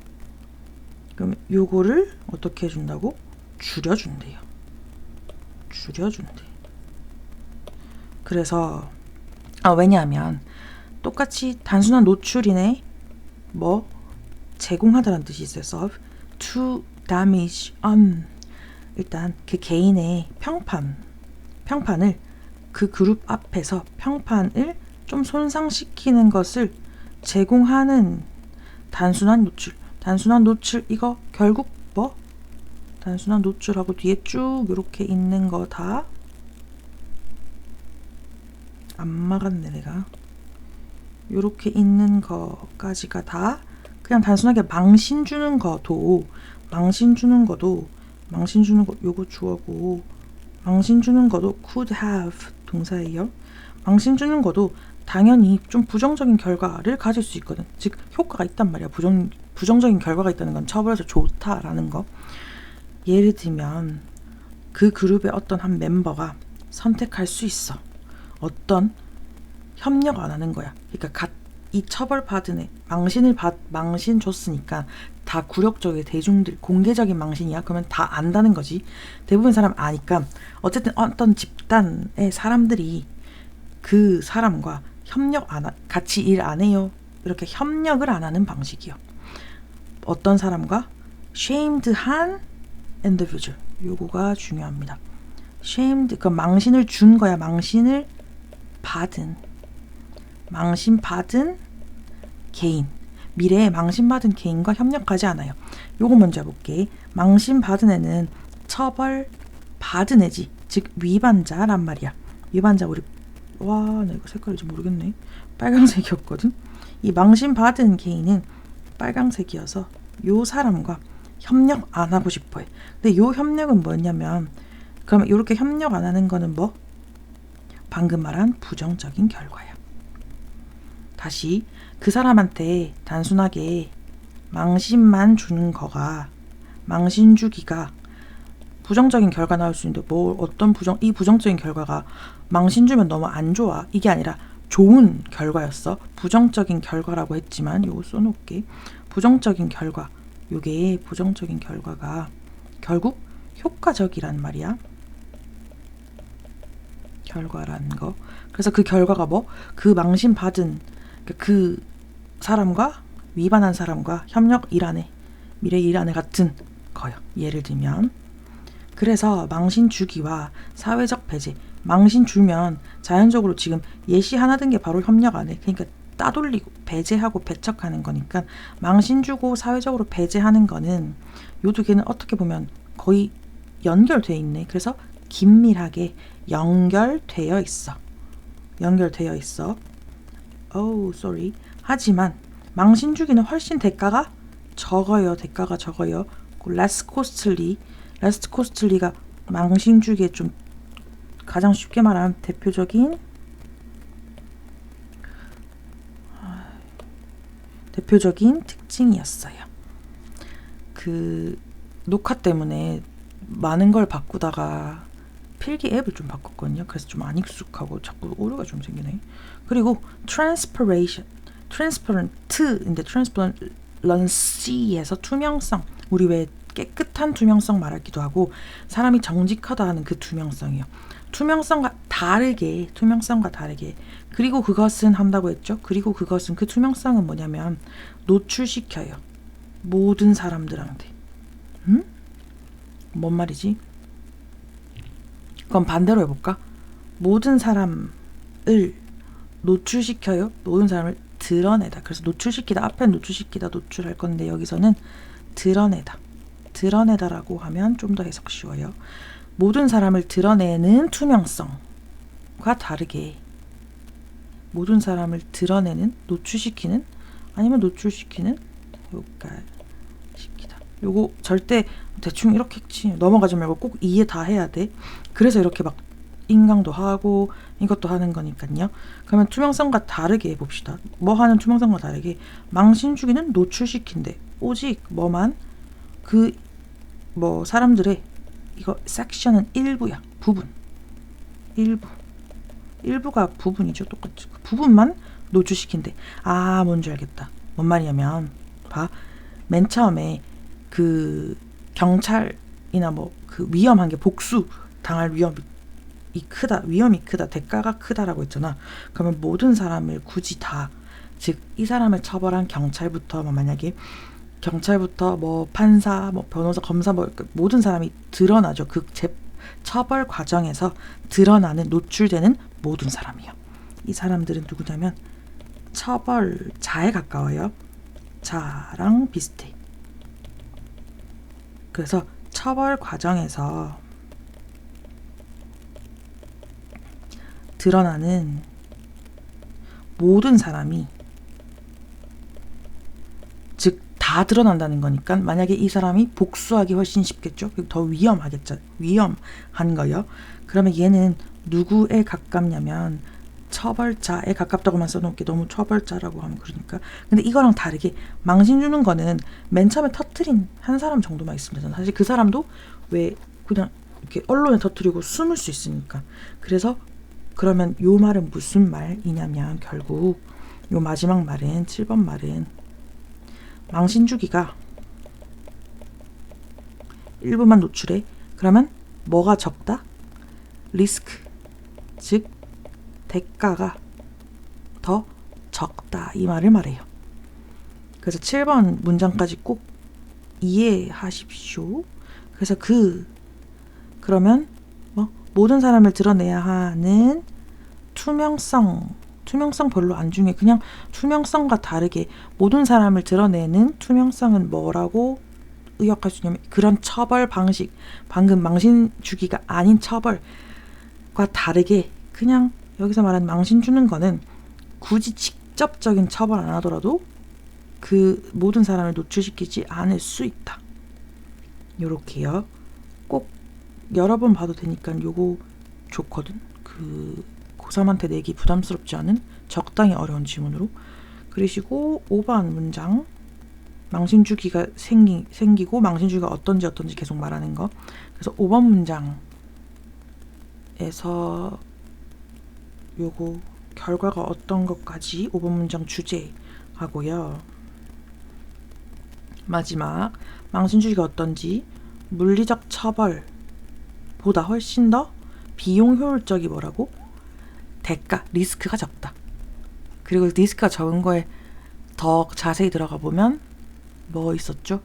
그럼 요거를 어떻게 해준다고? 줄여준대요. 줄여준대. 그래서 왜냐하면 똑같이 단순한 노출이네, 뭐 제공하다라는 뜻이 있어요. serve to damage on. 일단 그 개인의 평판을, 그 그룹 앞에서 평판을 좀 손상시키는 것을 제공하는 단순한 노출. 이거 결국 뭐? 단순한 노출하고 뒤에 쭉 이렇게 있는 거 다 안 막았네 내가. 요렇게 있는 거까지가 다 그냥 단순하게 망신 주는 거도 요거 주어고, 망신 주는 거도 could have 동사예요. 망신 주는 거도 당연히 좀 부정적인 결과를 가질 수 있거든. 즉 효과가 있단 말이야. 부정적인 결과가 있다는 건 처벌해서 좋다라는 거. 예를 들면 그 그룹의 어떤 한 멤버가 선택할 수 있어. 어떤 협력 안 하는 거야. 그러니까 이 처벌받은 애, 망신 줬으니까 다 굴욕적인 대중들, 공개적인 망신이야. 그러면 다 안다는 거지. 대부분 사람 아니까 어쨌든 어떤 집단의 사람들이 그 사람과 같이 일 안 해요. 이렇게 협력을 안 하는 방식이요. 어떤 사람과 shamed한 individual. 요거가 중요합니다. shamed, 그 망신을 준 거야. 망신 받은 개인. 미래에 망신받은 개인과 협력하지 않아요. 요거 먼저 해볼게. 망신받은 애는 처벌받은 애지. 즉 위반자란 말이야. 위반자. 나 이거 색깔이 좀 모르겠네. 빨강색이었거든. 이 망신받은 개인은 빨강색이어서 요 사람과 협력 안 하고 싶어해. 근데 요 협력은 뭐냐면, 그러면 이렇게 협력 안 하는 거는 뭐? 방금 말한 부정적인 결과야. 다시 그 사람한테 단순하게 망신만 주는 거가, 망신 주기가 부정적인 결과 나올 수 있는데, 이 부정적인 결과가 망신 주면 너무 안 좋아, 이게 아니라 좋은 결과였어. 부정적인 결과라고 했지만 요거 써놓을게. 부정적인 결과. 요게 부정적인 결과가 결국 효과적이란 말이야. 결과라는 거. 그래서 그 결과가 뭐? 그 망신 받은 그 사람과 위반한 사람과 협력 일 안 해. 미래 일 안 해 같은 거요. 예를 들면. 그래서 망신 주기와 사회적 배제. 망신 주면 자연적으로 지금 예시 하나 든 게 바로 협력 안 해. 그러니까 따돌리고 배제하고 배척하는 거니까, 망신 주고 사회적으로 배제하는 거는 요 두 개는 어떻게 보면 거의 연결돼 있네. 그래서 긴밀하게 연결되어 있어. sorry. 하지만 망신 주기는 훨씬 대가가 적어요. 대가가 적어요. less costly. less costly가 망신주기에 좀 가장 쉽게 말하면 대표적인 특징이었어요. 그 녹화 때문에 많은 걸 바꾸다가 필기 앱을 좀 바꿨거든요. 그래서 좀 안 익숙하고 자꾸 오류가 좀 생기네. 그리고 transparent인데 transparency에서 투명성. 우리 왜 깨끗한 투명성 말하기도 하고 사람이 정직하다 하는 그 투명성이요. 투명성과 다르게 그리고 그것은 한다고 했죠. 그리고 그것은 그 투명성은 뭐냐면 노출시켜요. 모든 사람들한테. 뭔 말이지? 그럼 반대로 해볼까? 모든 사람을 노출시켜요. 모든 사람을 드러내다. 그래서 노출시키다. 앞에 노출시키다 노출할 건데 여기서는 드러내다라고 하면 좀 더 해석 쉬워요. 모든 사람을 드러내는 투명성과 다르게 모든 사람을 드러내는 노출시키는 아니면 노출시키는 시키다. 요거 절대 대충 이렇게 넘어가지 말고 꼭 이해 다 해야 돼. 그래서 이렇게 막 인강도 하고 이것도 하는 거니까요. 그러면 투명성과 다르게 해봅시다. 뭐 하는 투명성과 다르게 망신주기는 노출시킨대. 오직 뭐만 사람들의 이거 섹션은 일부야. 일부가 부분이죠. 똑같이 그 부분만 노출시킨대. 뭔지 알겠다. 뭔 말이냐면 맨 처음에 그 경찰이나 그 위험한 게 복수 당할 위험이 크다, 대가가 크다라고 했잖아. 그러면 모든 사람을 굳이 다, 즉 이 사람을 처벌한 경찰부터 만약에 경찰부터 판사, 변호사, 검사 모든 사람이 드러나죠. 그 처벌 과정에서 드러나는 노출되는 모든 사람이요. 이 사람들은 누구냐면 처벌자에 가까워요. 자랑 비슷해. 그래서 처벌 과정에서 드러나는 모든 사람이 즉 다 드러난다는 거니까 만약에 이 사람이 복수하기 훨씬 쉽겠죠. 더 위험하겠죠. 위험한 거요. 그러면 얘는 누구에 가깝냐면 처벌자에 가깝다고만 써놓을게. 너무 처벌자라고 하면 그러니까. 근데 이거랑 다르게 망신 주는 거는 맨 처음에 터트린 한 사람 정도만 있으면 되잖아. 사실 그 사람도 왜 그냥 이렇게 언론에 터트리고 숨을 수 있으니까. 그래서 그러면 요 말은 무슨 말이냐면 결국 요 마지막 말은 7번 말은 망신주기가 일부만 노출해. 그러면 뭐가 적다? 리스크, 즉 대가가 더 적다 이 말을 말해요. 그래서 7번 문장까지 꼭 이해하십시오. 그래서 그러면 모든 사람을 드러내야 하는 투명성 별로 안 중요해. 그냥 투명성과 다르게 모든 사람을 드러내는 투명성은 뭐라고 의역할 수 있냐면 그런 처벌 방식, 방금 망신 주기가 아닌 처벌과 다르게 그냥 여기서 말하는 망신 주는 거는 굳이 직접적인 처벌 안 하더라도 그 모든 사람을 노출시키지 않을 수 있다. 요렇게요. 꼭 여러 번 봐도 되니까 요거 좋거든. 고3한테 내기 부담스럽지 않은 적당히 어려운 지문으로. 그러시고 5번 문장 망신주기가 생기고 망신주기가 어떤지 계속 말하는 거. 그래서 5번 문장에서 요거 결과가 어떤 것까지 5번 문장 주제하고요. 마지막 망신주기가 어떤지 물리적 처벌보다 훨씬 더 비용 효율적이 뭐라고? 대가, 리스크가 적다. 그리고 리스크가 적은 거에 더 자세히 들어가 보면 뭐 있었죠?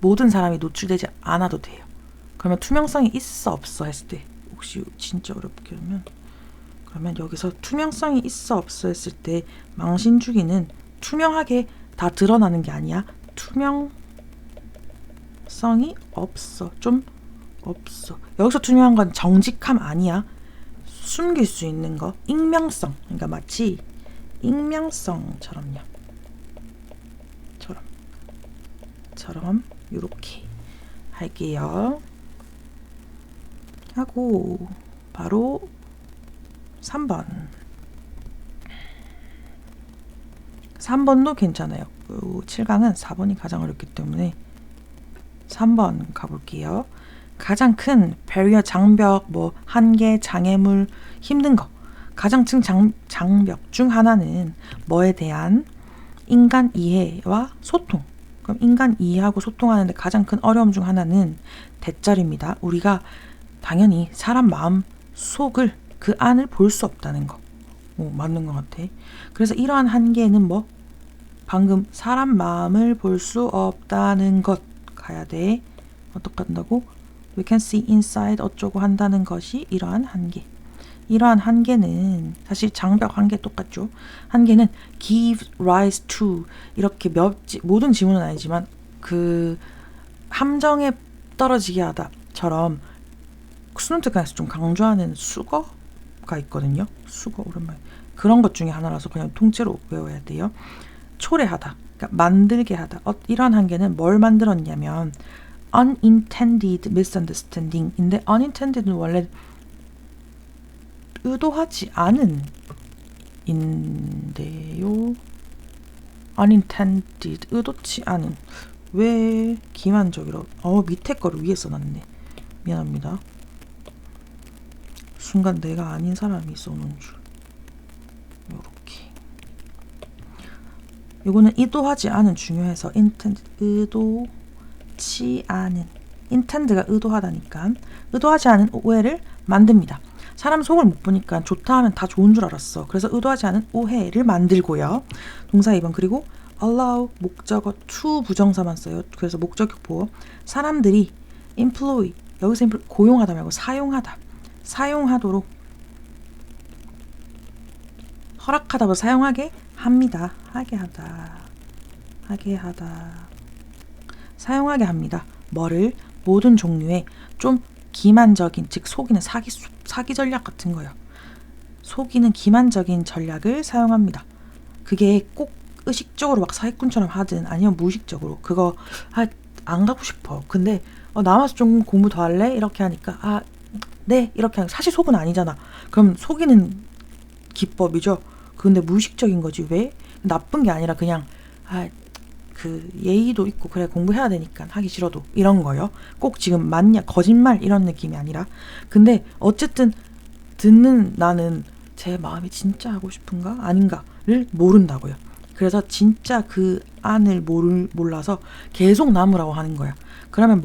모든 사람이 노출되지 않아도 돼요. 그러면 투명성이 있어 없어 했을 때 혹시 진짜 어렵게 하면 그러면 여기서 투명성이 있어 없어 했을 때 망신주기는 투명하게 다 드러나는 게 아니야. 투명성이 없어. 좀 없어. 여기서 투명한 건 정직함 아니야. 숨길 수 있는 거. 익명성. 그러니까 마치 익명성처럼요. 처럼 요렇게 할게요. 하고 바로 3번. 3번도 괜찮아요. 7강은 4번이 가장 어렵기 때문에 3번 가볼게요. 가장 큰 배리어 장벽, 뭐 한계, 장애물, 힘든 거. 가장 큰 장벽 중 하나는 뭐에 대한 인간 이해와 소통. 그럼 인간 이해하고 소통하는데 가장 큰 어려움 중 하나는 대절입니다. 우리가 당연히 사람 마음 속을 그 안을 볼 수 없다는 거. 맞는 것 같아. 그래서 이러한 한계는 뭐? 방금 사람 마음을 볼 수 없다는 것 가야 돼. 어떻게 한다고? We can see inside 어쩌고 한다는 것이 이러한 한계. 이러한 한계는 사실 장벽 한계 똑같죠. 한계는 give rise to 이렇게 모든 지문은 아니지만 그 함정에 떨어지게 하다처럼 수능 특강에서 좀 강조하는 수거가 있거든요. 수거 오랜만에. 그런 것 중에 하나라서 그냥 통째로 외워야 돼요. 초래하다, 그러니까 만들게 하다. 이런 한계는 뭘 만들었냐면 unintended misunderstanding인데 unintended는 원래 의도하지 않은 인데요. unintended 의도치 않은. 왜 기만적이라고? 밑에 거를 위에 써놨네. 미안합니다. 순간 내가 아닌 사람이 써놓은 줄. 요렇게. 요거는 의도하지 않은 중요해서 intended 의도치 않은. intend가 의도하다니까 의도하지 않은 오해를 만듭니다. 사람 속을 못 보니까 좋다 하면 다 좋은 줄 알았어. 그래서 의도하지 않은 오해를 만들고요. 동사 2번. 그리고 allow 목적어 to 부정사만 써요. 그래서 목적격 보호. 사람들이 employ 여기서 고용하다 말고 사용하다. 사용하도록 허락하다보다 사용하게 합니다. 하게 하다. 사용하게 합니다. 뭐를? 모든 종류의 좀 기만적인, 즉 속이는 사기 전략 같은 거예요. 속이는 기만적인 전략을 사용합니다. 그게 꼭 의식적으로 막 사기꾼처럼 하든 아니면 무의식적으로. 그거 안 가고 싶어. 근데 남아서 좀 공부 더 할래? 이렇게 하니까 네 이렇게 하니까 사실 속은 아니잖아. 그럼 속이는 기법이죠. 근데 무의식적인 거지. 왜? 나쁜 게 아니라 그냥 그 예의도 있고 그래 공부해야 되니까 하기 싫어도 이런 거요. 꼭 지금 맞냐 거짓말 이런 느낌이 아니라. 근데 어쨌든 듣는 나는 제 마음이 진짜 하고 싶은가 아닌가를 모른다고요. 그래서 진짜 그 안을 몰라서 계속 남으라고 하는 거야. 그러면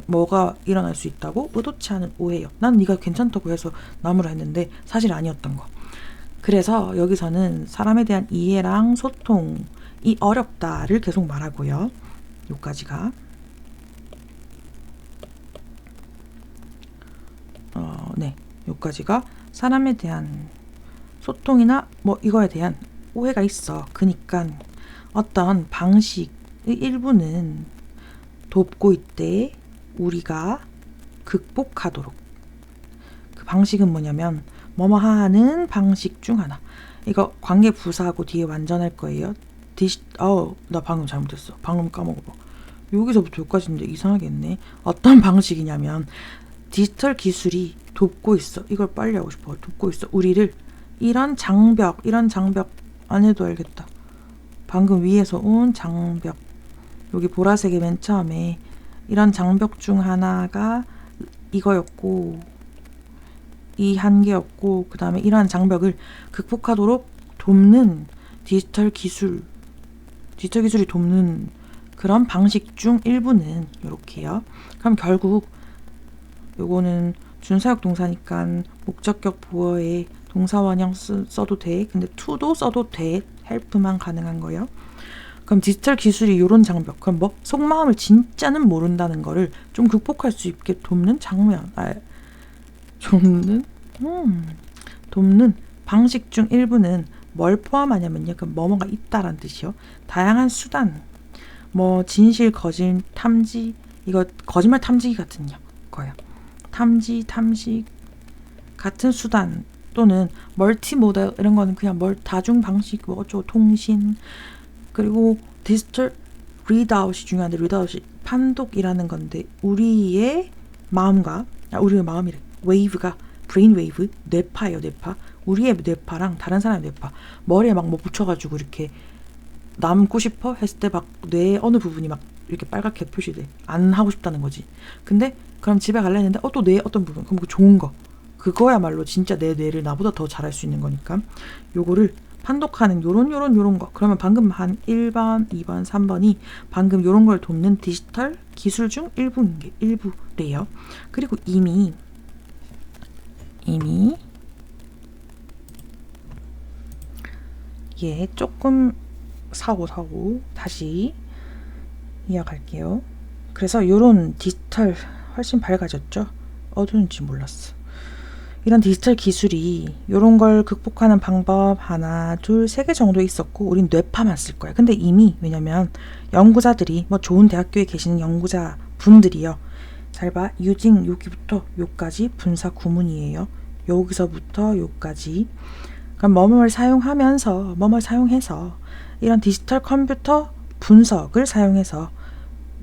뭐가 일어날 수 있다고? 의도치 않은 오해요. 난 네가 괜찮다고 해서 남으라 했는데 사실 아니었던 거. 그래서 여기서는 사람에 대한 이해랑 소통이 어렵다를 계속 말하고요. 요까지가 네, 요까지가 사람에 대한 소통이나 뭐 이거에 대한 오해가 있어. 그니까 어떤 방식의 일부는 돕고 있대. 우리가 극복하도록. 그 방식은 뭐냐면 뭐뭐 하는 방식 중 하나. 이거 관계 부사하고 뒤에 완전할 거예요. 나 방금 잘못했어. 방금 까먹어봐. 여기서부터 여기까지인데 이상하게 했네. 어떤 방식이냐면 디지털 기술이 돕고 있어. 이걸 빨리 하고 싶어. 돕고 있어. 우리를 이런 장벽 안 해도 알겠다. 방금 위에서 온 장벽. 여기 보라색의 맨 처음에 이런 장벽 중 하나가 이거였고 이 한계였고 그 다음에 이러한 장벽을 극복하도록 돕는 디지털 기술이 돕는 그런 방식 중 일부는 이렇게요. 그럼 결국 요거는 준사역 동사니까 목적격 보어에 동사 원형 써도 돼. 근데 to도 써도 돼. help만 가능한 거예요. 그럼 디지털 기술이 이런 장벽, 그럼 뭐 속마음을 진짜는 모른다는 거를 좀 극복할 수 있게 돕는 돕는 방식 중 일부는 뭘 포함하냐면요. 그럼 뭐뭐가 있다란 뜻이요. 다양한 수단, 뭐 진실, 거짓, 탐지, 이거 거짓말 탐지기 같은 거예요. 탐지, 탐식 같은 수단 또는 멀티모달 이런 거는 그냥 다중 방식, 뭐 어쩌고 통신. 그리고 디지털 readout이 중요한데 readout이 판독이라는 건데 우리의 마음과 우리의 마음이래. wave가 brain wave, 뇌파예요. 뇌파. 우리의 뇌파랑 다른 사람의 뇌파. 머리에 막 뭐 붙여가지고 이렇게 남고 싶어 했을 때 막 뇌의 어느 부분이 막 이렇게 빨갛게 표시돼. 안 하고 싶다는 거지. 근데 그럼 집에 갈라 했는데 또 뇌의 어떤 부분. 그럼 그 좋은 거. 그거야말로 진짜 내 뇌를 나보다 더 잘할 수 있는 거니까 요거를 판독하는 요런 거. 그러면 방금 한 1번, 2번, 3번이 방금 요런 걸 돕는 디지털 기술 중 일부래요. 그리고 이미 예, 조금 사고 다시 이어갈게요. 그래서 요런 디지털 훨씬 밝아졌죠? 어두운지 몰랐어. 이런 디지털 기술이 이런 걸 극복하는 방법 하나, 둘, 세 개 정도 있었고 우린 뇌파만 쓸 거야. 근데 이미 왜냐면 연구자들이 뭐 좋은 대학교에 계시는 연구자 분들이요. 잘 봐. 유징 여기부터 요까지 분사 구문이에요. 여기서부터 요까지. 그럼 뭐뭐를 사용하면서 뭐뭐를 사용해서 이런 디지털 컴퓨터 분석을 사용해서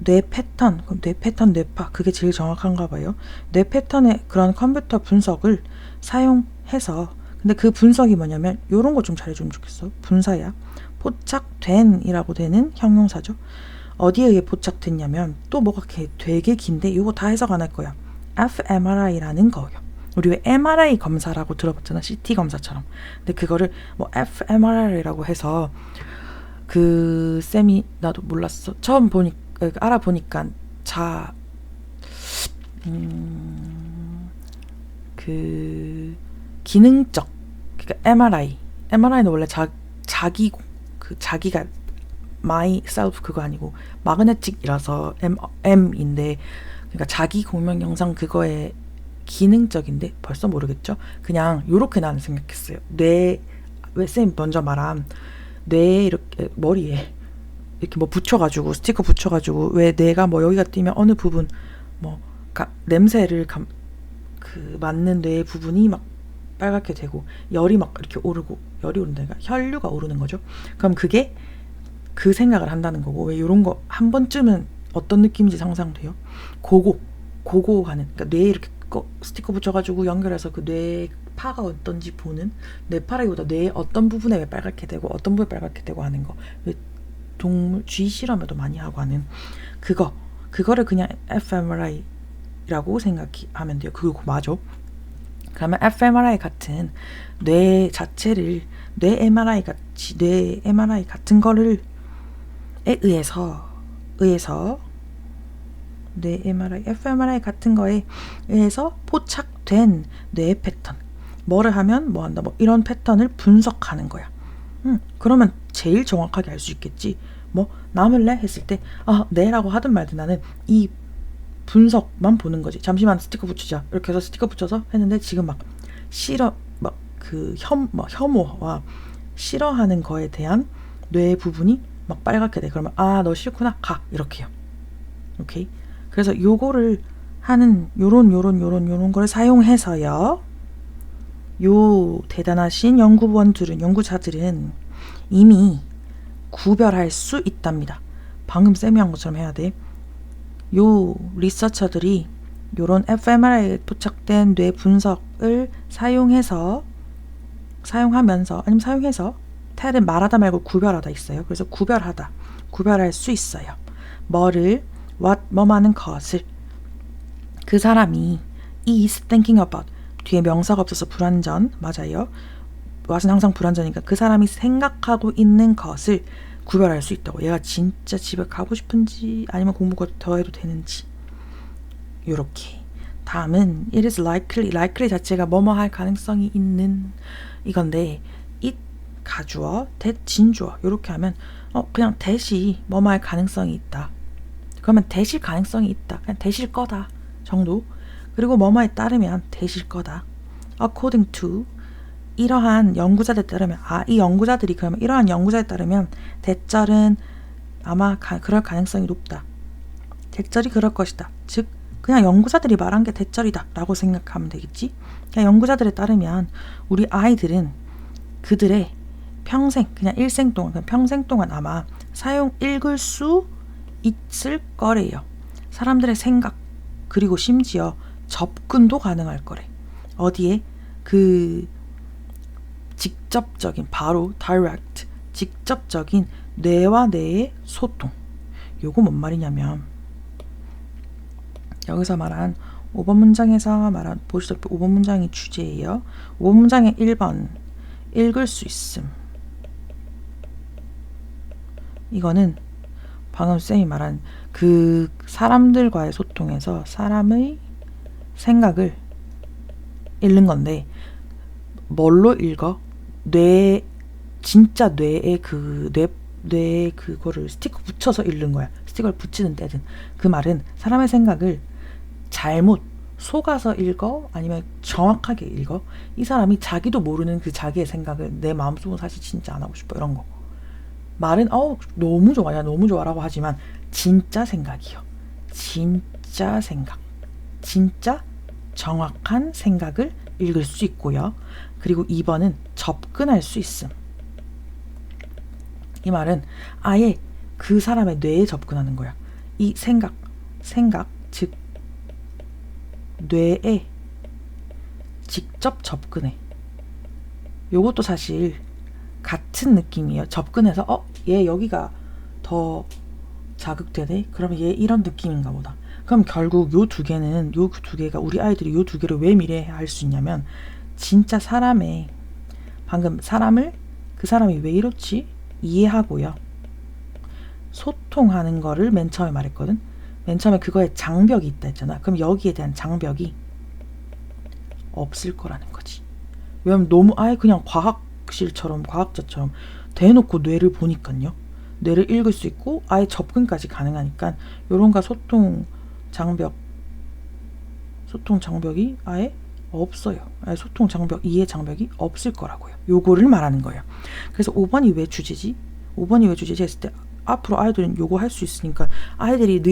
뇌 패턴, 뇌파 그게 제일 정확한가 봐요. 뇌 패턴의 그런 컴퓨터 분석을 사용해서 근데 그 분석이 뭐냐면 요런 거 좀 잘해주면 좋겠어. 분사야. 포착된이라고 되는 형용사죠. 어디에 의해 포착됐냐면 또 뭐가 되게 긴데 요거 다 해석 안 할 거야. fMRI라는 거예요. 우리 왜 MRI 검사라고 들어봤잖아. CT 검사처럼. 근데 그거를 뭐 fMRI라고 해서 그 쌤이 나도 몰랐어. 처음 알아보니까 그 기능적 그러니까 MRI는 원래 자기가 myself 그거 아니고 마그네틱이라서 M인데 그러니까 자기 공명 영상 그거에 기능적인데 벌써 모르겠죠? 그냥 요렇게 나는 생각했어요. 왜 쌤 먼저 말한 뇌에 이렇게 머리에 이렇게 뭐 붙여가지고 스티커 붙여가지고 왜 내가 뭐 여기가 뛰면 어느 부분 뭐 냄새를 맡는 뇌의 부분이 막 빨갛게 되고 열이 막 이렇게 오르고 열이 오른다니까 혈류가 오르는 거죠. 그럼 그게 그 생각을 한다는 거고 왜 이런 거 한 번쯤은 어떤 느낌인지 상상돼요. 고고 하는 그러니까 뇌에 이렇게 스티커 붙여가지고 연결해서 그 뇌 파가 어떤지 보는 뇌파라기보다 뇌의 어떤 부분에 왜 빨갛게 되고 어떤 부분에 빨갛게 되고 하는 거 왜 동물 쥐 실험에도 많이 하고 하는 그거를 그냥 fMRI라고 생각하면 돼요. 그거 맞아. 그러면 fMRI 같은 뇌 자체를 뇌 MRI 같은 거를 의해서 뇌 MRI, fMRI 같은 거에 의해서 포착된 뇌 패턴 뭐를 하면 뭐 한다 뭐 이런 패턴을 분석하는 거야. 그러면 제일 정확하게 알 수 있겠지. 뭐 남을래 했을 때 네라고 하든 말든 나는 이 분석만 보는 거지. 잠시만 스티커 붙이자 이렇게 해서 스티커 붙여서 했는데 지금 막 혐오와 싫어하는 거에 대한 뇌 부분이 막 빨갛게 돼. 그러면 너 싫구나 가 이렇게요. 오케이. 그래서 요거를 하는 요런 거를 사용해서요. 요 대단하신 연구자들은 이미 구별할 수 있답니다. 방금 쌤이 한 것처럼 해야 돼. 요 리서처들이 요런 fMRI에 포착된 뇌 분석을 사용해서 텔은 말하다 말고 구별하다 있어요. 그래서 구별할 수 있어요. 뭐하는 것을 그 사람이 is thinking about 뒤에 명사가 없어서 불완전 맞아요. what은 항상 불완전이니까 그 사람이 생각하고 있는 것을 구별할 수 있다고. 얘가 진짜 집에 가고 싶은지 아니면 공부가 더 해도 되는지 요렇게. 다음은 it is likely 자체가 뭐뭐 할 가능성이 있는 이건데 it 가주어, that 진주어 요렇게 하면 그냥 that이 뭐뭐 할 가능성이 있다. 그러면 that일 가능성이 있다. 그냥 that일 거다 정도. 그리고 뭐뭐에 따르면 that일 거다. according to 이러한 연구자들에 따르면 이 연구자들이 그러면 이러한 연구자에 따르면 대절은 아마 그럴 가능성이 높다. 대절이 그럴 것이다. 즉 그냥 연구자들이 말한 게 대절이다 라고 생각하면 되겠지. 그냥 연구자들에 따르면 우리 아이들은 그들의 평생 그냥 일생 동안 평생 동안 아마 읽을 수 있을 거래요. 사람들의 생각 그리고 심지어 접근도 가능할 거래. 어디에? 그 직접적인 바로 direct 직접적인 뇌와 뇌의 소통. 요거 뭔 말이냐면 여기서 말한 5번 문장에서 말한 보시다시피 5번 문장이 주제예요. 5번 문장의 1번 읽을 수 있음. 이거는 방금 쌤이 말한 그 사람들과의 소통에서 사람의 생각을 읽는 건데 뭘로 읽어? 진짜 뇌에 뇌 그거를 스티커 붙여서 읽는 거야. 스티커를 붙이든 떼든. 그 말은 사람의 생각을 잘못 속아서 읽어? 아니면 정확하게 읽어? 이 사람이 자기도 모르는 그 자기의 생각을 내 마음속으로 사실 진짜 안 하고 싶어. 이런 거. 말은 너무 좋아. 야 너무 좋아라고 하지만 진짜 생각이요. 진짜 생각. 진짜 정확한 생각을 읽을 수 있고요. 그리고 2번은 접근할 수 있음. 이 말은 아예 그 사람의 뇌에 접근하는 거야. 이 생각, 즉 뇌에 직접 접근해. 요것도 사실 같은 느낌이에요. 접근해서 얘 여기가 더 자극되네? 그러면 얘 이런 느낌인가 보다. 그럼 결국 요 두 개가 우리 아이들이 요 두 개를 왜 미래할 수 있냐면 진짜 사람의 방금 그 사람이 왜 이렇지? 이해하고요. 소통하는 거를 맨 처음에 말했거든. 맨 처음에 그거에 장벽이 있다 했잖아. 그럼 여기에 대한 장벽이 없을 거라는 거지. 왜냐면 너무 아예 그냥 과학자처럼 대놓고 뇌를 보니까요. 뇌를 읽을 수 있고 아예 접근까지 가능하니까 요런가 소통 장벽이 아예 없어요. 아예 소통 장벽, 이해 장벽이 없을 거라고요. 요거를 말하는 거예요. 그래서 5번이 왜 주제지? 5번이 왜 주제지 했을 때 앞으로 아이들은 요거 할 수 있으니까 아이들이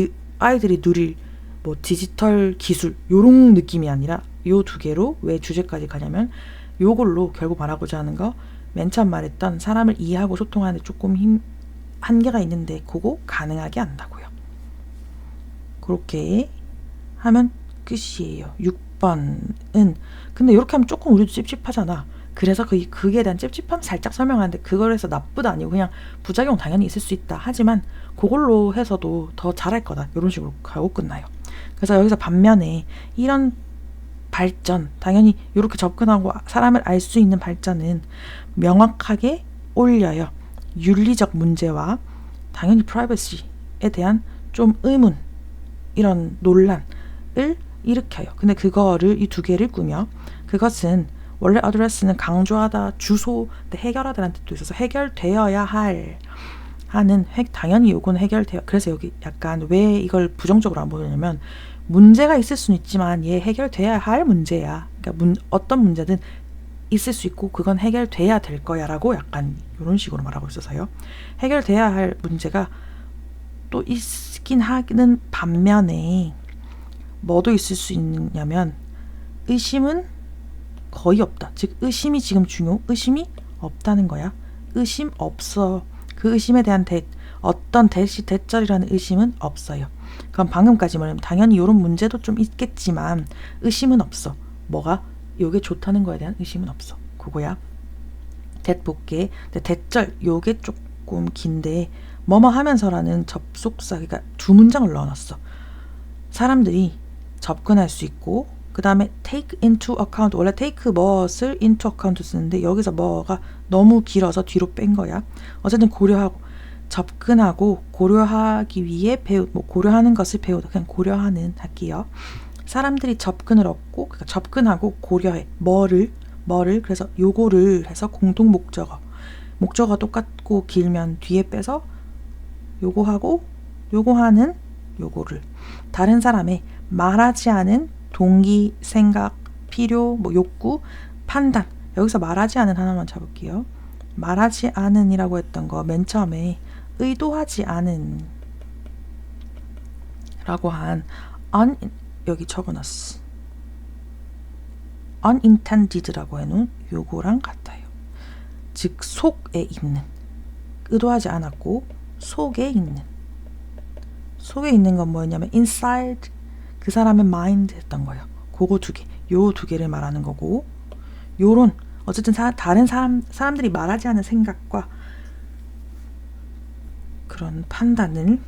누릴 뭐 디지털 기술 요런 느낌이 아니라 요 두 개로 왜 주제까지 가냐면 요걸로 결국 말하고자 하는 거 맨 처음 말했던 사람을 이해하고 소통하는데 조금 한계가 있는데 그거 가능하게 한다고요. 그렇게 하면 끝이에요. 6번은 근데 이렇게 하면 조금 우리도 찝찝하잖아. 그래서 그게 대한 찝찝함 살짝 설명하는데 그걸 해서 나쁘다 아니고 그냥 부작용 당연히 있을 수 있다. 하지만 그걸로 해서도 더 잘할 거다. 이런 식으로 가고 끝나요. 그래서 여기서 반면에 이런 발전, 당연히 이렇게 접근하고 사람을 알 수 있는 발전은 명확하게 올려요. 윤리적 문제와 당연히 프라이버시에 대한 좀 의문, 이런 논란을 일으켜요. 근데 그거를 이 두 개를 꾸며 그것은 원래 어드레스는 강조하다, 주소, 해결하다라는 뜻도 있어서 해결되어야 하는 당연히 요거는 해결돼요. 그래서 여기 약간 왜 이걸 부정적으로 안 보냐면 문제가 있을 수는 있지만 얘 해결돼야 할 문제야. 그러니까 어떤 문제든 있을 수 있고 그건 해결돼야 될 거야 라고 약간 이런 식으로 말하고 있어서요. 해결돼야 할 문제가 또 있긴 하는 반면에 뭐도 있을 수 있냐면 의심은 거의 없다. 즉 의심이 지금 의심이 없다는 거야. 의심 없어. 그 의심에 대한 어떤 대절이라는 의심은 없어요. 그럼 방금까지 말하면 당연히 이런 문제도 좀 있겠지만 의심은 없어. 뭐가? 요게 좋다는 거에 대한 의심은 없어. 그거야. 볼게. 대절 요게 조금 긴데 뭐뭐 하면서라는 접속사 그러니까 두 문장을 넣어놨어. 사람들이 접근할 수 있고 그 다음에 take into account 원래 take mucht을 into account 쓰는데 여기서 뭐가 너무 길어서 뒤로 뺀 거야. 어쨌든 고려하고 접근하고 고려하기 위해 고려하는 것을 배우다. 그냥 고려하는 할게요. 사람들이 접근을 얻고 그러니까 접근하고 고려해. 뭐를 그래서 요거를 해서 공통 목적어가 똑같고 길면 뒤에 빼서 요거하고 요거하는 요거를 다른 사람의 말하지 않은 동기, 생각, 필요, 욕구, 판단. 여기서 말하지 않은 하나만 잡을게요. 말하지 않은이라고 했던 거 맨 처음에 의도하지 않은 라고 한 여기 적어놨어. unintended라고 해놓은 요거랑 같아요. 즉 속에 있는 의도하지 않았고 속에 있는 속에 있는 건 뭐였냐면 inside 그 사람의 mind 했던 거예요. 그거 두 개. 요 두 개를 말하는 거고 요런 어쨌든 다른 사람들이 말하지 않은 생각과 그런 판단을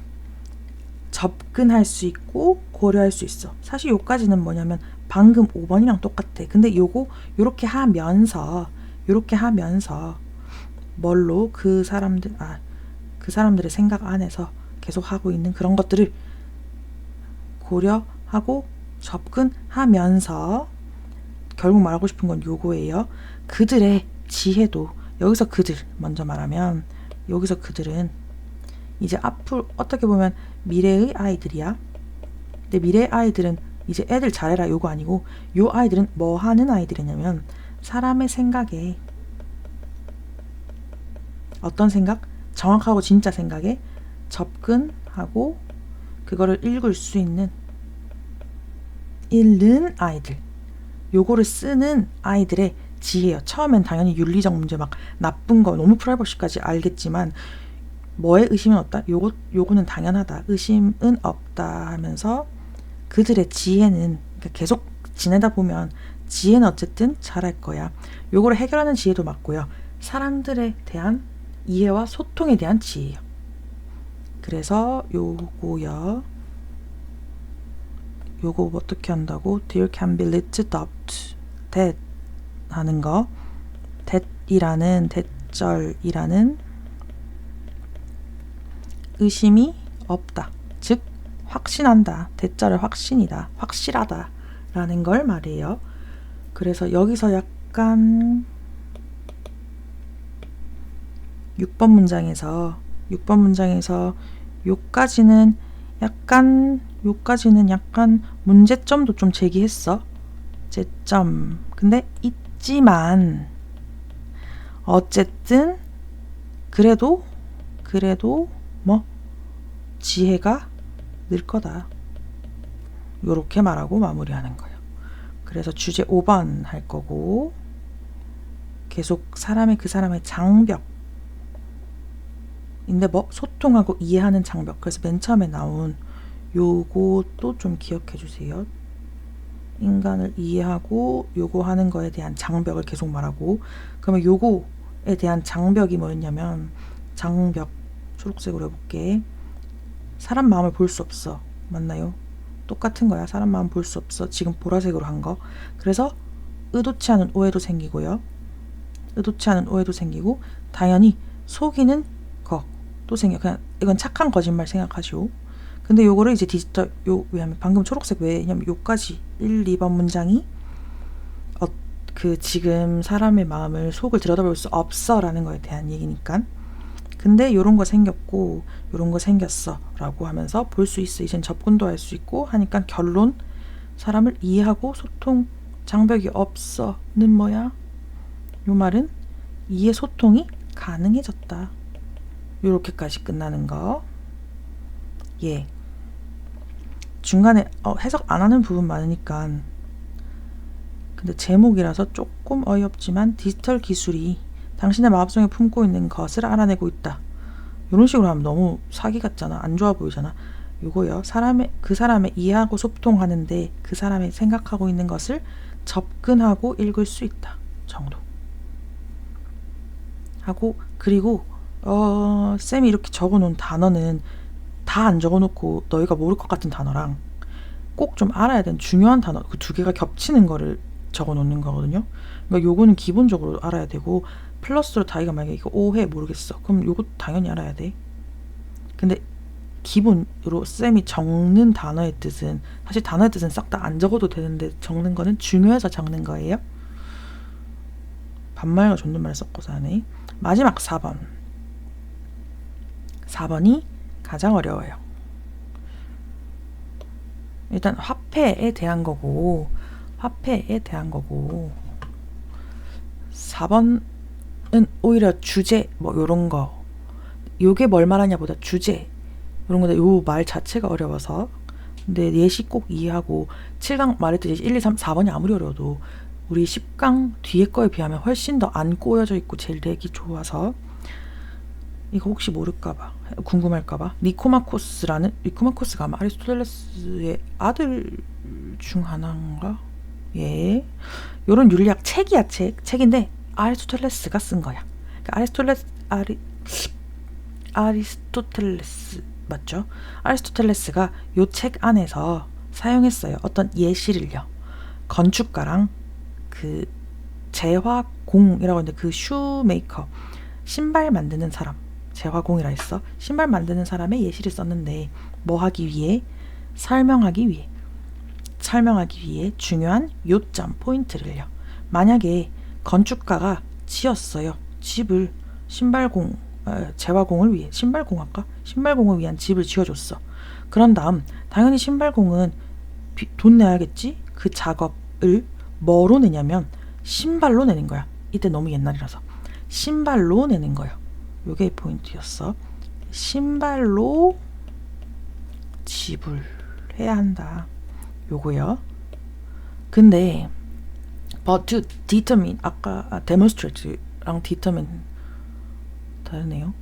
접근할 수 있고 고려할 수 있어. 사실 요까지는 뭐냐면 방금 5번이랑 똑같아. 근데 요렇게 하면서 뭘로 그 사람들의 생각 안에서 계속 하고 있는 그런 것들을 고려하고 접근하면서 결국 말하고 싶은 건 요거예요. 그들의 지혜도 여기서 그들 먼저 말하면 여기서 그들은 이제 앞으로 어떻게 보면 미래의 아이들이야. 근데 미래의 아이들은 이제 애들 잘해라 요거 아니고 요 아이들은 뭐 하는 아이들이냐면 사람의 생각에 어떤 생각? 정확하고 진짜 생각에 접근하고 그거를 읽는 아이들. 요거를 쓰는 아이들의 지혜요. 처음엔 당연히 윤리적 문제 막 나쁜 거 너무 프라이버시까지 알겠지만 뭐에 의심은 없다? 요거는 당연하다. 의심은 없다 하면서 그들의 지혜는 그러니까 계속 지내다 보면 지혜는 어쨌든 잘할 거야. 요거를 해결하는 지혜도 맞고요. 사람들에 대한 이해와 소통에 대한 지혜예요. 그래서 요거 어떻게 한다고? There can be little doubt that 하는 거 대절이라는 의심이 없다. 즉 확신한다. 대절의 확신이다. 확실하다 라는 걸 말해요. 그래서 여기서 약간 6번 문장에서 요까지는 약간 문제점도 좀 제기했어. 제점. 근데 있지만 어쨌든 그래도 뭐 지혜가 늘 거다. 요렇게 말하고 마무리하는 거예요. 그래서 주제 5번 할 거고 계속 그 사람의 장벽 인데 뭐 소통하고 이해하는 장벽. 그래서 맨 처음에 나온 요것도 좀 기억해 주세요. 인간을 이해하고 요거 하는 거에 대한 장벽을 계속 말하고 그러면 요거에 대한 장벽이 뭐였냐면 장벽 초록색으로 해볼게. 사람 마음을 볼 수 없어. 맞나요? 똑같은 거야. 사람 마음 볼 수 없어. 지금 보라색으로 한 거. 그래서 의도치 않은 오해도 생기고 당연히 속이는 거 또 생겨. 그냥 이건 착한 거짓말 생각하시오. 근데 요거를 이제 디지털 왜냐면 방금 초록색 왜냐면 요까지 1, 2번 문장이 지금 사람의 마음을 속을 들여다볼 수 없어 라는 거에 대한 얘기니까. 근데 요런 거 생겼고 요런 거 생겼어 라고 하면서 볼 수 있어. 이젠 접근도 할 수 있고 하니까 결론 사람을 이해하고 소통 장벽이 없어는 뭐야? 요 말은 이해 소통이 가능해졌다. 요렇게까지 끝나는 거. 예. 중간에 해석 안 하는 부분 많으니까 근데 제목이라서 조금 어이없지만 디지털 기술이 당신의 마음속에 품고 있는 것을 알아내고 있다. 이런 식으로 하면 너무 사기 같잖아. 안 좋아 보이잖아. 요거요. 그 사람의 이해하고 소통하는데 그 사람이 생각하고 있는 것을 접근하고 읽을 수 있다. 정도. 하고 그리고 쌤이 이렇게 적어놓은 단어는 다 안 적어놓고 너희가 모를 것 같은 단어랑 꼭 좀 알아야 되는 중요한 단어 그 두 개가 겹치는 거를 적어놓는 거거든요. 그러니까 요거는 기본적으로 알아야 되고 플러스로 다이가 만약에 이거 오해 모르겠어. 그럼 요거 당연히 알아야 돼. 근데 기본으로 쌤이 적는 단어의 뜻은 사실 단어의 뜻은 싹 다 안 적어도 되는데 적는 거는 중요해서 적는 거예요. 반말과 존댓말 섞어서 하네. 마지막 4번이 가장 어려워요. 일단 화폐에 대한 거고 4번은 오히려 주제 뭐 요런 거 요게 뭘 말하냐보다 주제 요런 건데 요 말 자체가 어려워서 근데 예시 꼭 이해하고 7강 말했듯이 1, 2, 3, 4번이 아무리 어려워도 우리 10강 뒤에 거에 비하면 훨씬 더 안 꼬여져 있고 제일 내기 좋아서 이거 혹시 모를까봐 궁금할까봐 니코마코스가 아마 아리스토텔레스의 아들 중 하나인가? 예, 요런 윤리학 책인데 아리스토텔레스가 쓴 거야. 그러니까 아리스토텔레스 맞죠? 아리스토텔레스가 요 책 안에서 사용했어요. 어떤 예시를요. 건축가랑 그 재화공이라고 하는데 그 슈메이커 신발 만드는 사람 재화공이라 했어. 신발 만드는 사람의 예시를 썼는데 뭐 하기 위해? 설명하기 위해 중요한 요점 포인트를요. 만약에 건축가가 지었어요. 집을 재화공을 위해 신발공을 위한 집을 지어줬어. 그런 다음 당연히 신발공은 돈 내야겠지? 그 작업을 뭐로 내냐면 신발로 내는 거야. 이때 너무 옛날이라서 신발로 내는 거예요. 요게 포인트였어. 신발로 지불해야 한다. 요거요. 근데 but to determine 아까 demonstrate랑 determine 다르네요.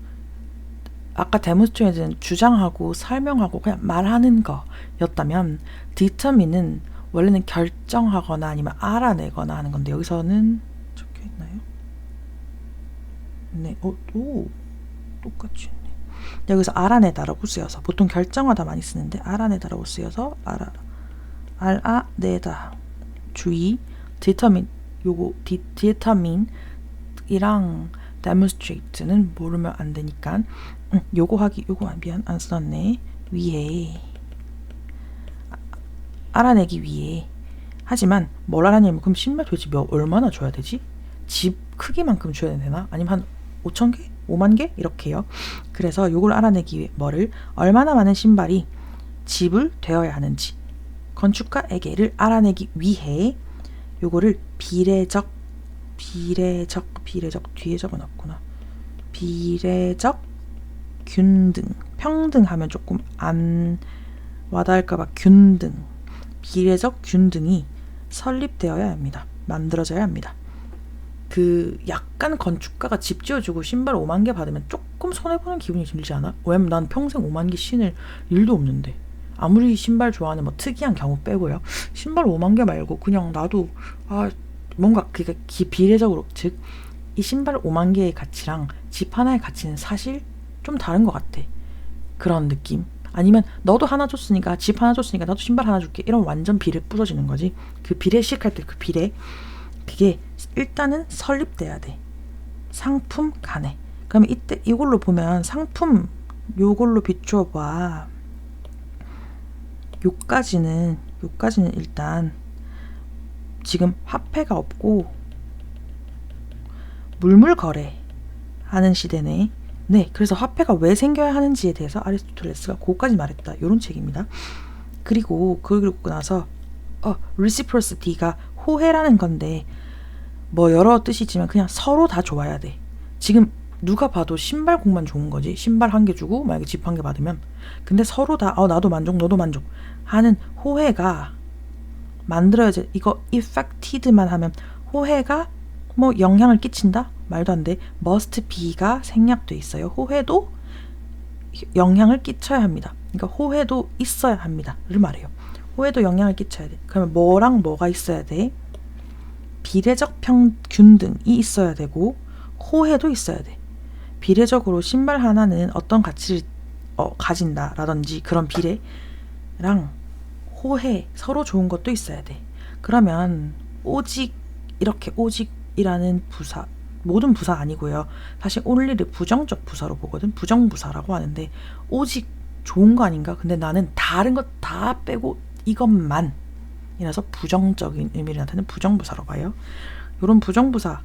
아까 demonstrate는 주장하고 설명하고 그냥 말하는 거였다면 determine은 원래는 결정하거나 아니면 알아내거나 하는 건데 여기서는 적혀 있나요? 네, 오, 똑같이 있네. 여기서 알아내다라고 쓰여서 보통 결정하다 많이 쓰는데 알아내다라고 쓰여서 알아내다 주의 determine 요거 determine 이랑 demonstrate는 모르면 안 되니까 요거 미안 안 써놨네. 위에 알아내기 위해 하지만 뭘 알아내면 그럼 신발 도대체 얼마나 줘야 되지? 집 크기만큼 줘야 되나? 아니면 한 5,000개? 5만 개? 이렇게요. 그래서 요걸 알아내기 위해 뭐를 얼마나 많은 신발이 지불되어야 하는지 건축가에게를 알아내기 위해 요거를 비례적 뒤에 적어놨구나. 비례적 균등 평등하면 조금 안 와닿을까봐 균등 비례적 균등이 설립되어야 합니다. 만들어져야 합니다. 그 약간 건축가가 집 지어주고 신발 5만 개 받으면 조금 손해보는 기분이 들지 않아? 왜냐면 난 평생 5만 개 신을 일도 없는데 아무리 신발 좋아하는 뭐 특이한 경우 빼고요. 신발 5만 개 말고 그냥 나도 뭔가 그게 비례적으로 즉 이 신발 5만 개의 가치랑 집 하나의 가치는 사실 좀 다른 것 같아. 그런 느낌. 아니면 너도 하나 줬으니까 집 하나 줬으니까 나도 신발 하나 줄게. 이런 완전 비례 부서지는 거지. 그 비례식 할 때 그 비례 그게 일단은 설립돼야 돼. 상품 간에. 그러면 이때 이걸로 보면 상품 요걸로 비추어 봐. 요까지는 일단 지금 화폐가 없고 물물 거래하는 시대네. 네, 그래서 화폐가 왜 생겨야 하는지에 대해서 아리스토텔레스가 그거까지 말했다. 이런 책입니다. 그리고 그걸 읽고 나서 reciprocity가 호혜라는 건데 뭐 여러 뜻이지만 그냥 서로 다 좋아야 돼. 지금 누가 봐도 신발공만 좋은 거지. 신발 한 개 주고 만약에 집 한 개 받으면 근데 서로 다 나도 만족 너도 만족 하는 호혜가 만들어야지. 이거 effected만 하면 호혜가 뭐 영향을 끼친다? 말도 안 돼. must be가 생략돼 있어요. 호혜도 영향을 끼쳐야 합니다. 그러니까 호혜도 있어야 합니다. 를 말해요. 호혜도 영향을 끼쳐야 돼. 그러면 뭐랑 뭐가 있어야 돼? 비례적 균등이 있어야 되고 호혜도 있어야 돼. 비례적으로 신발 하나는 어떤 가치를 가진다라든지 그런 비례랑 호혜 서로 좋은 것도 있어야 돼. 그러면 오직이라는 부사 모든 부사 아니고요. 사실 only를 부정적 부사로 보거든. 부정부사라고 하는데 오직 좋은 거 아닌가? 근데 나는 다른 것 다 빼고 이것만 이라서 부정적인 의미를 나타내는 부정부사로 봐요. 이런 부정부사를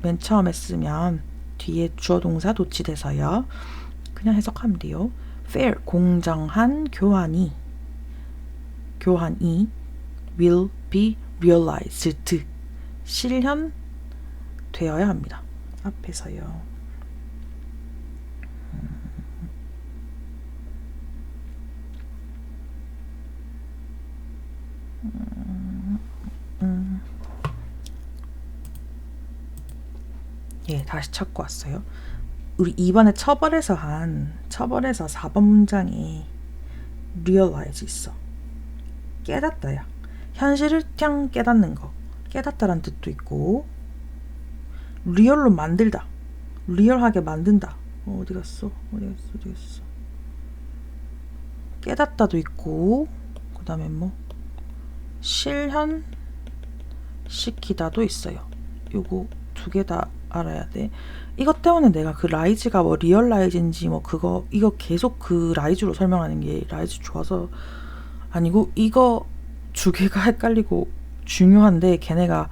맨 처음에 쓰면 뒤에 주어동사 도치돼서요. 그냥 해석하면 돼요. fair 공정한 교환이 will be realized 실현되어야 합니다. 앞에서요. 예, 다시 찾고 왔어요. 우리 이번에 처벌에서 4번 문장에 realize 있어. 깨닫다야. 현실을 그냥 깨닫는 거. 깨닫다란 뜻도 있고, 리얼로 만들다. 리얼하게 만든다. 어디 갔어? 깨닫다도 있고, 그 다음에 뭐 실현시키다도 있어요. 요거 두 개 다 알아야 돼. 이것 때문에 내가 그 라이즈가 뭐 리얼라이즈인지 뭐 그거 이거 계속 그 라이즈로 설명하는 게 라이즈 좋아서 아니고 이거 두 개가 헷갈리고 중요한데 걔네가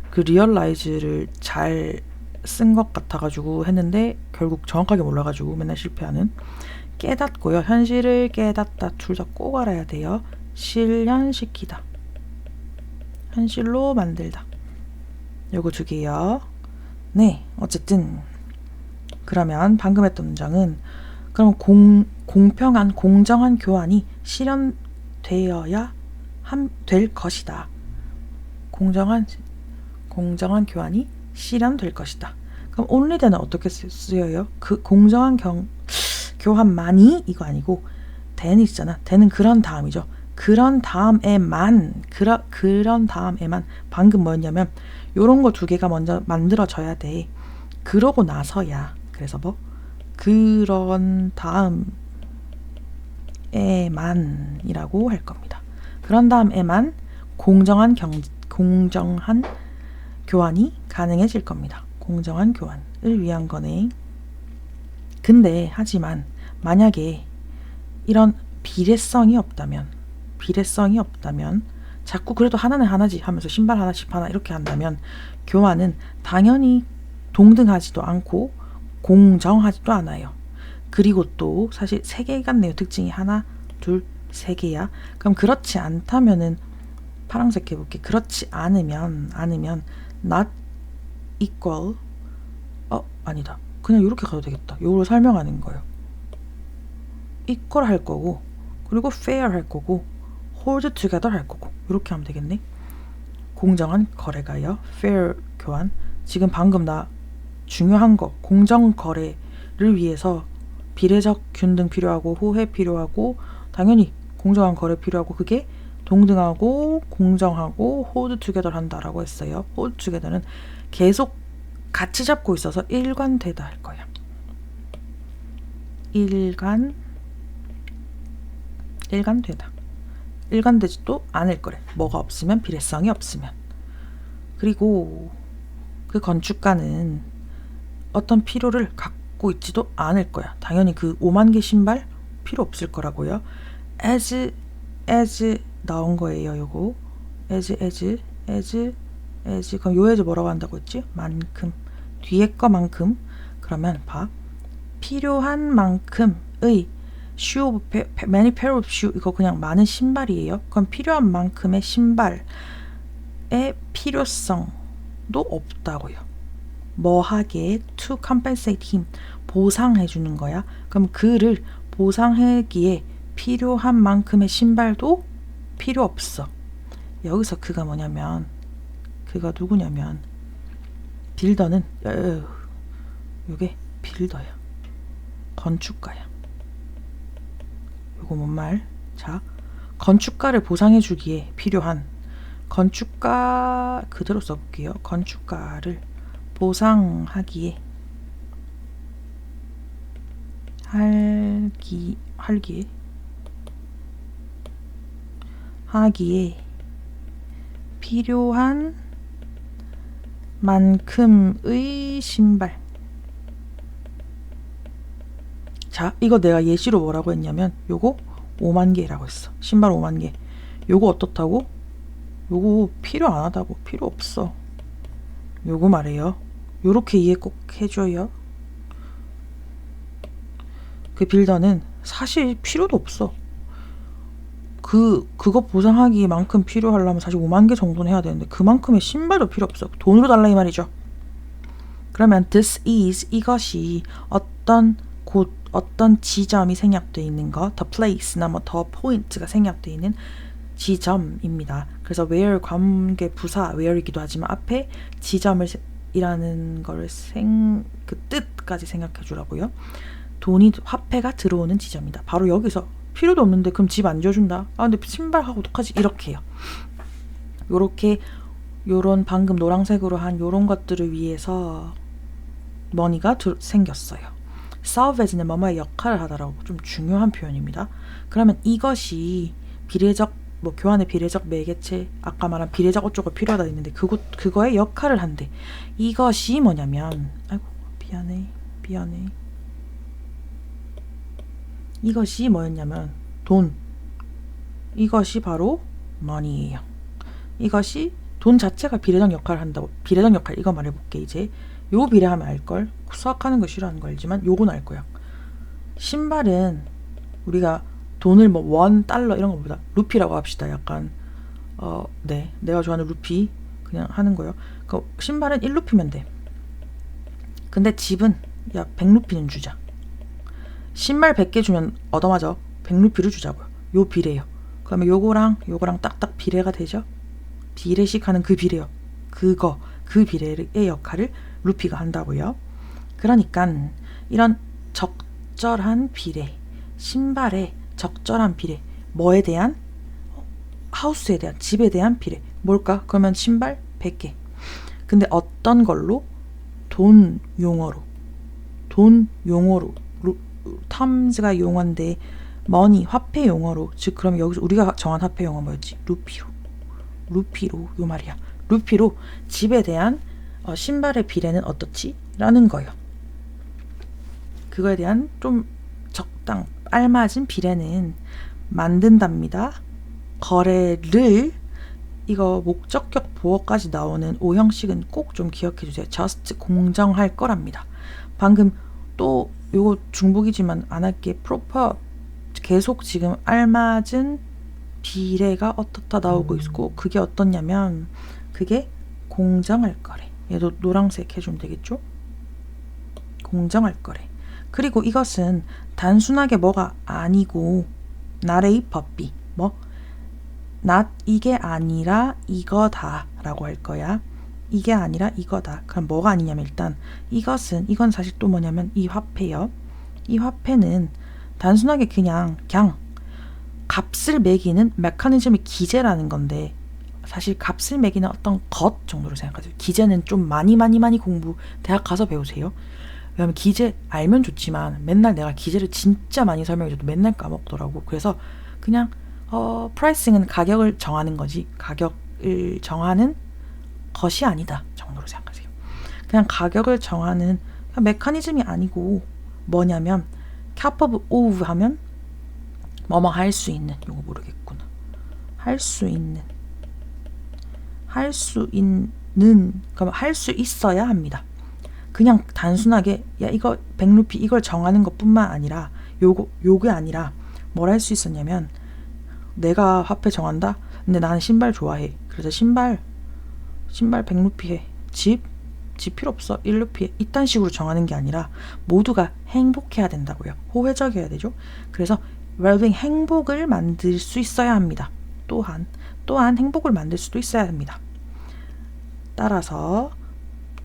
그 리얼라이즈를 잘 쓴 것 같아가지고 했는데 결국 정확하게 몰라가지고 맨날 실패하는. 깨닫고요. 현실을 깨닫다 둘 다 꼭 알아야 돼요. 실현시키다. 현실로 만들다. 요거 두 개요. 네, 어쨌든 그러면 방금 했던 문장은 그럼 공평한 공정한 교환이 실현되어야 될 것이다. 공정한 교환이 실현될 것이다. 그럼 only then은 어떻게 쓰여요? 그 공정한 교환만이 이거 아니고 then 있잖아. then은 그런 다음이죠. 그런 다음에만 방금 뭐였냐면 요런 거 두 개가 먼저 만들어져야 돼. 그러고 나서야. 그래서 뭐 그런 다음에만이라고 할 겁니다. 그런 다음에만 공정한 교환이 가능해질 겁니다. 공정한 교환을 위한 거네. 근데 하지만 만약에 이런 비례성이 없다면 자꾸 그래도 하나는 하나지 하면서 신발 하나씩 하나 이렇게 한다면 교환은 당연히 동등하지도 않고 공정하지도 않아요. 그리고 또 사실 세 개 같네요. 특징이 하나, 둘, 세 개야. 그럼 그렇지 않다면은 파란색 해볼게. 그렇지 않으면 not equal 아니다. 그냥 이렇게 가도 되겠다. 이걸 설명하는 거예요. equal 할 거고 그리고 fair 할 거고 hold together 할 거고 이렇게 하면 되겠네. 공정한 거래가요. fair 교환. 지금 방금 나 중요한 거 공정 거래를 위해서 비례적 균등 필요하고 호혜 필요하고 당연히 공정한 거래 필요하고 그게 동등하고 공정하고 hold together 한다라고 했어요. hold together는 계속 같이 잡고 있어서 일관되다 할 거야. 일관되다. 일관되지도 않을 거래. 뭐가 없으면 비례성이 없으면. 그리고 그 건축가는 어떤 필요를 갖고 있지도 않을 거야. 당연히 그 5만 개 신발 필요 없을 거라고요. as 나온 거예요. 요거 as 그럼 요 as 뭐라고 한다고 했지? 만큼. 뒤에 거만큼. 그러면 봐. 필요한 만큼의 shoe of many pair of shoe 이거 그냥 많은 신발이에요. 그럼 필요한 만큼의 신발의 필요성도 없다고요. 뭐 하게 to compensate him 보상해 주는 거야. 그럼 그를 보상하기에 필요한 만큼의 신발도 필요 없어. 여기서 그가 뭐냐면 그가 누구냐면 빌더는 요게 빌더야. 건축가야. 요거 뭔 말? 자, 건축가를 보상해 주기에 필요한 건축가 그대로 써볼게요. 건축가를 보상하기에 하기에 필요한 만큼의 신발. 자, 이거 내가 예시로 뭐라고 했냐면 요거 5만 개라고 했어. 신발 5만 개. 요거 어떻다고? 요거 필요 안 하다고. 필요 없어. 요거 말해요. 요렇게 이해 꼭 해줘요. 그 빌더는 사실 필요도 없어. 그거 보상하기만큼 필요하려면 사실 5만 개 정도는 해야 되는데 그만큼의 신발도 필요 없어. 돈으로 달라 이 말이죠. 그러면 this is 이것이 어떤 지점이 생략되어 있는 것, the place나 뭐 the point가 생략되어 있는 지점입니다. 그래서 where 관계 부사 where이기도 하지만 앞에 지점을 집이라는 걸 그 뜻까지 생각해 주라고요. 화폐가 들어오는 지점이다. 바로 여기서 필요도 없는데 그럼 집 안 지어준다. 아 근데 신발하고 어떡하지? 이렇게 해요. 요렇게 요런 방금 노란색으로 한 요런 것들을 위해서 머니가 생겼어요. salvage는 뭐뭐의 역할을 하다라고 좀 중요한 표현입니다. 그러면 이것이 비례적 교환의 비례적 매개체 아까 말한 비례적 어쩌고 필요하다 했는데 그거의 역할을 한대. 이것이 뭐냐면 아이고 미안해 이것이 뭐였냐면 돈. 이것이 바로 money예요. 이것이 돈 자체가 비례적 역할을 한다고. 비례적 역할 이거 말해볼게. 이제 요 비례하면 알걸. 수학하는 거 싫어하는 거 알지만 요건 알 거야. 신발은 우리가 돈을 뭐 원, 달러 이런 거보다 루피라고 합시다. 약간 네 내가 좋아하는 루피 그냥 하는 거예요. 그 신발은 1루피면 돼. 근데 집은 야 100루피는 주자. 신발 100개 주면 얻어맞아. 100루피를 주자고요. 요 비례요. 그러면 요거랑 딱딱 비례가 되죠. 비례식 하는 그 비례요. 그 비례의 역할을 루피가 한다고요. 그러니까 이런 적절한 비례, 신발의 적절한 비례, 뭐에 대한? 하우스에 대한, 집에 대한 비례. 뭘까? 그러면 신발 100개. 근데 어떤 걸로? 돈 용어로, 텀즈가 용어인데 머니, 화폐 용어로. 즉 그럼 여기서 우리가 정한 화폐 용어 뭐였지? 루피로 요 말이야. 루피로 집에 대한 신발의 비례는 어떻지? 라는 거예요. 그거에 대한 좀 알맞은 비례는 만든답니다. 거래를 이거 목적격 보어까지 나오는 오형식은 꼭 좀 기억해 주세요. just 공정할 거랍니다. 방금 또 요거 중복이지만 안 할게. proper 계속 지금 알맞은 비례가 어떻다 나오고 있고 그게 어떻냐면 그게 공정할 거래. 얘도 노란색 해주면 되겠죠? 공정할 거래. 그리고 이것은 단순하게 뭐가 아니고 not a puppy not 이게 아니라 이거다 라고 할 거야. 이게 아니라 이거다. 그럼 뭐가 아니냐면 일단 이건 사실 또 뭐냐면 이 화폐요. 이 화폐는 단순하게 그냥 값을 매기는 메커니즘의 기제라는 건데 사실 값을 매기는 어떤 것 정도로 생각하세요. 기제는 좀 많이 대학 가서 배우세요. 왜냐면 기제 알면 좋지만 맨날 내가 기제를 진짜 많이 설명해줘도 맨날 까먹더라고. 그래서 그냥 프라이싱은 가격을 정하는 거지 가격을 정하는 것이 아니다 정도로 생각하세요. 그냥 가격을 정하는 메커니즘이 아니고 뭐냐면 capable of 하면 뭐뭐 할 수 있는 이거 모르겠구나. 할 수 있는 그럼 할 수 있어야 합니다. 그냥 단순하게 야 이거 100루피 이걸 정하는 것뿐만 아니라 요게 아니라 뭘 할 수 있었냐면 내가 화폐 정한다. 근데 나는 신발 좋아해. 그래서 신발 100루피 해. 집 필요 없어. 1루피 해. 이딴 식으로 정하는 게 아니라 모두가 행복해야 된다고요. 호혜적이어야 되죠. 그래서 웰빙 행복을 만들 수 있어야 합니다. 또한 행복을 만들 수도 있어야 합니다. 따라서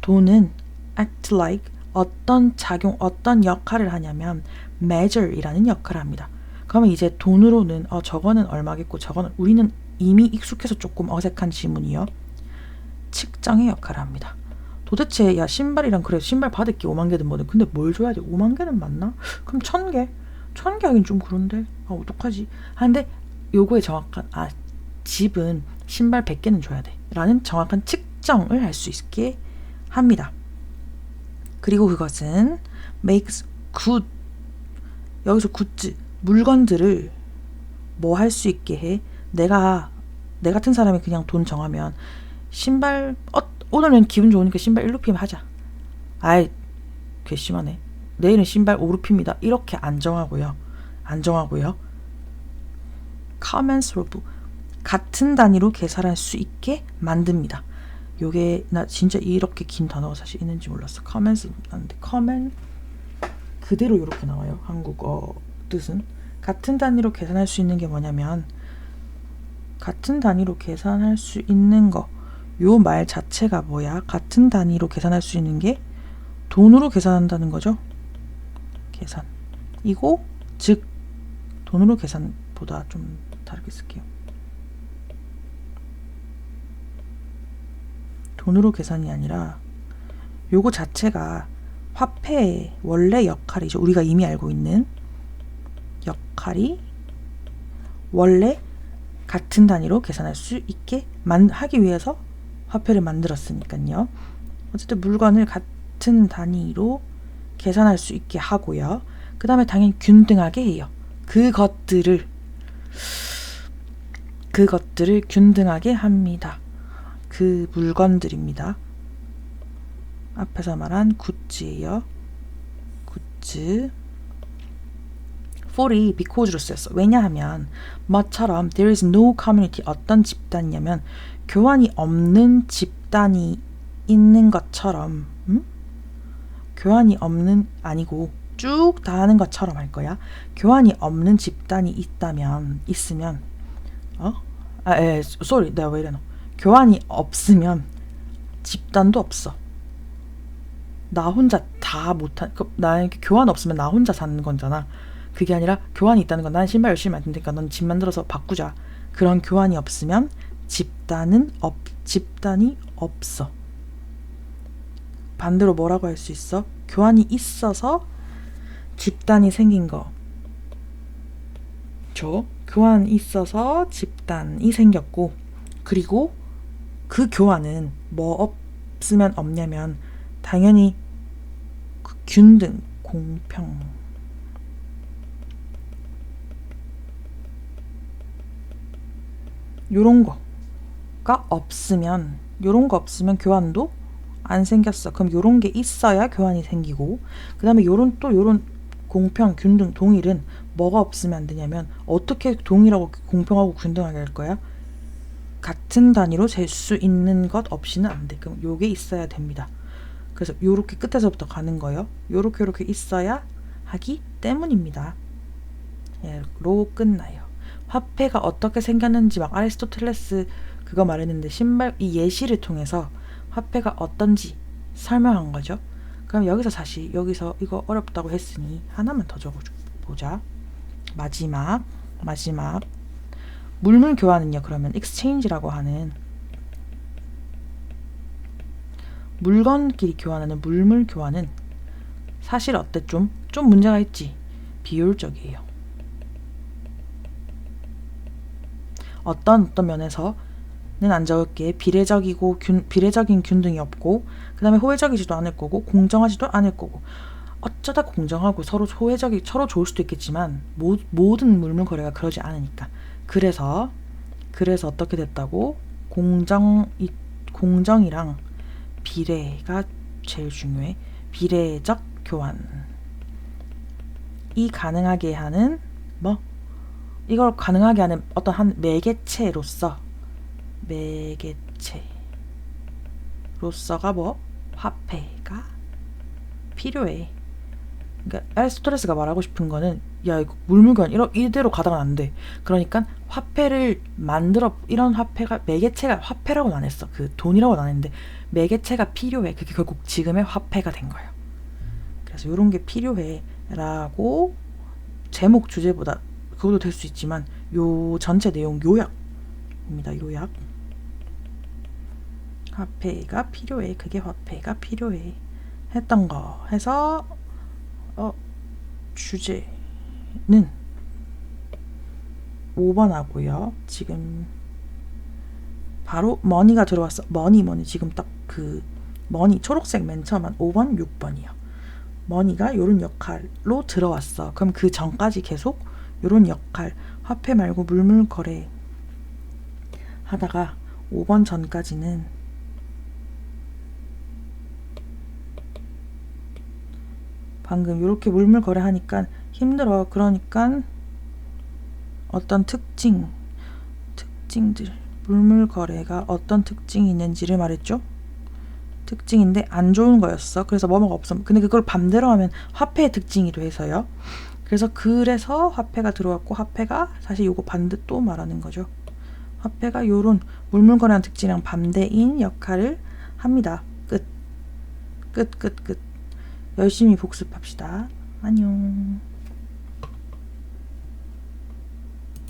돈은 act like 어떤 역할을 하냐면 measure이라는 역할을 합니다. 그러면 이제 돈으로는 저거는 얼마겠고 저거는 우리는 이미 익숙해서 조금 어색한 지문이요. 측정의 역할을 합니다. 도대체 야 신발이랑 그래 신발 받을 게 5만 개든 뭐든 근데 뭘 줘야 돼? 5만 개는 맞나? 그럼 1000개? 1000개 하긴 좀 그런데 어떡하지? 하는데 요거에 정확한 집은 신발 100개는 줘야 돼 라는 정확한 측정을 할 수 있게 합니다. 그리고 그것은 makes good 여기서 굿즈 물건들을 뭐 할 수 있게 해. 내 같은 사람이 그냥 돈 정하면 신발 오늘은 기분 좋으니까 신발 1루피면 하자. 아이 괘씸하네. 내일은 신발 5루피입니다. 이렇게 안 정하고요. commensurable 같은 단위로 계산할 수 있게 만듭니다. 요게 나 진짜 이렇게 긴 단어가 사실 있는지 몰랐어. comment 그대로 이렇게 나와요. 한국어 뜻은 같은 단위로 계산할 수 있는 게 뭐냐면 같은 단위로 계산할 수 있는 거 요 말 자체가 뭐야? 같은 단위로 계산할 수 있는 게 돈으로 계산한다는 거죠. 계산. 이고 즉 돈으로 계산보다 좀 다르게 쓸게요. 돈으로 계산이 아니라 요거 자체가 화폐의 원래 역할이죠. 우리가 이미 알고 있는 역할이 원래 같은 단위로 계산할 수 있게 하기 위해서 화폐를 만들었으니까요. 어쨌든 물건을 같은 단위로 계산할 수 있게 하고요. 그 다음에 당연히 균등하게 해요. 그것들을 균등하게 합니다. 그 물건들입니다. 앞에서 말한 굿즈예요. 굿즈. for이 because로 쓰였어. 왜냐하면 뭐처럼 there is no community 어떤 집단이냐면 교환이 없는 집단이 있는 것처럼 교환이 없는 아니고 쭉 다 하는 것처럼 할 거야. 교환이 없는 집단이 있으면 sorry 내가 왜 이래노. 교환이 없으면 집단도 없어. 나 혼자 다 못한 나에게 교환 없으면 나 혼자 사는 거잖아. 그게 아니라 교환이 있다는 건 난 신발 열심히 만드니까 넌 집 만들어서 바꾸자. 그런 교환이 없으면 집단이 없어. 반대로 뭐라고 할 수 있어? 교환이 있어서 집단이 생긴 거. 교환이 있어서 집단이 생겼고 그리고 그 교환은 뭐 없으면 없냐면 당연히 균등, 공평 요런 거가 없으면 교환도 안 생겼어. 그럼 요런 게 있어야 교환이 생기고 그 다음에 요런 공평, 균등, 동일은 뭐가 없으면 안 되냐면 어떻게 동일하고 공평하고 균등하게 할 거야? 같은 단위로 잴 수 있는 것 없이는 안 돼. 그럼 요게 있어야 됩니다. 그래서 요렇게 끝에서부터 가는 거예요. 요렇게 있어야 하기 때문입니다. 로 끝나요. 화폐가 어떻게 생겼는지 막 아리스토텔레스 그거 말했는데 이 예시를 통해서 화폐가 어떤지 설명한 거죠. 그럼 여기서 이거 어렵다고 했으니 하나만 더 적어보자. 마지막 물물 교환은요. 그러면 exchange라고 하는 물건끼리 교환하는 물물 교환은 사실 어때? 좀 문제가 있지. 비효율적이에요. 어떤 면에서는 안 적을게. 비례적인 균등이 없고 그 다음에 호혜적이지도 않을 거고 공정하지도 않을 거고 어쩌다 공정하고 서로 좋을 수도 있겠지만 모든 물물 거래가 그러지 않으니까 그래서 어떻게 됐다고? 공정이랑 비례가 제일 중요해. 비례적 교환이 가능하게 하는 이걸 가능하게 하는 어떤 한 매개체로서가 화폐가 필요해. 그러니까 아리스토텔레스가 말하고 싶은 거는 야 이거 물물교환 이대로 가다가 안 돼. 그러니까 화폐를 이런 화폐가 매개체가 화폐라고는 안 했어. 그 돈이라고는 안 했는데 매개체가 필요해. 그게 결국 지금의 화폐가 된 거예요. 그래서 이런 게 필요해라고 제목 주제보다 그것도 될 수 있지만 요 전체 내용 요약입니다. 요약. 화폐가 필요해. 그게 화폐가 필요해. 했던 거 해서 주제는 5번 하고요. 지금 바로 머니가 들어왔어. 머니 지금 딱 그 머니 초록색 맨 처음 한 5번 6번이요. 머니가 요런 역할로 들어왔어. 그럼 그 전까지 계속 요런 역할 화폐 말고 물물 거래 하다가 5번 전까지는 방금 이렇게 물물 거래하니까 힘들어. 그러니까 어떤 특징들 물물 거래가 어떤 특징이 있는지를 말했죠. 특징인데 안 좋은 거였어. 그래서 뭐뭐가 없어. 근데 그걸 반대로 하면 화폐의 특징이로 해서요. 그래서 화폐가 들어왔고 화폐가 사실 요거 반대 또 말하는 거죠. 화폐가 요런 물물거리한 특징이랑 반대인 역할을 합니다. 끝. 끝. 열심히 복습합시다. 안녕.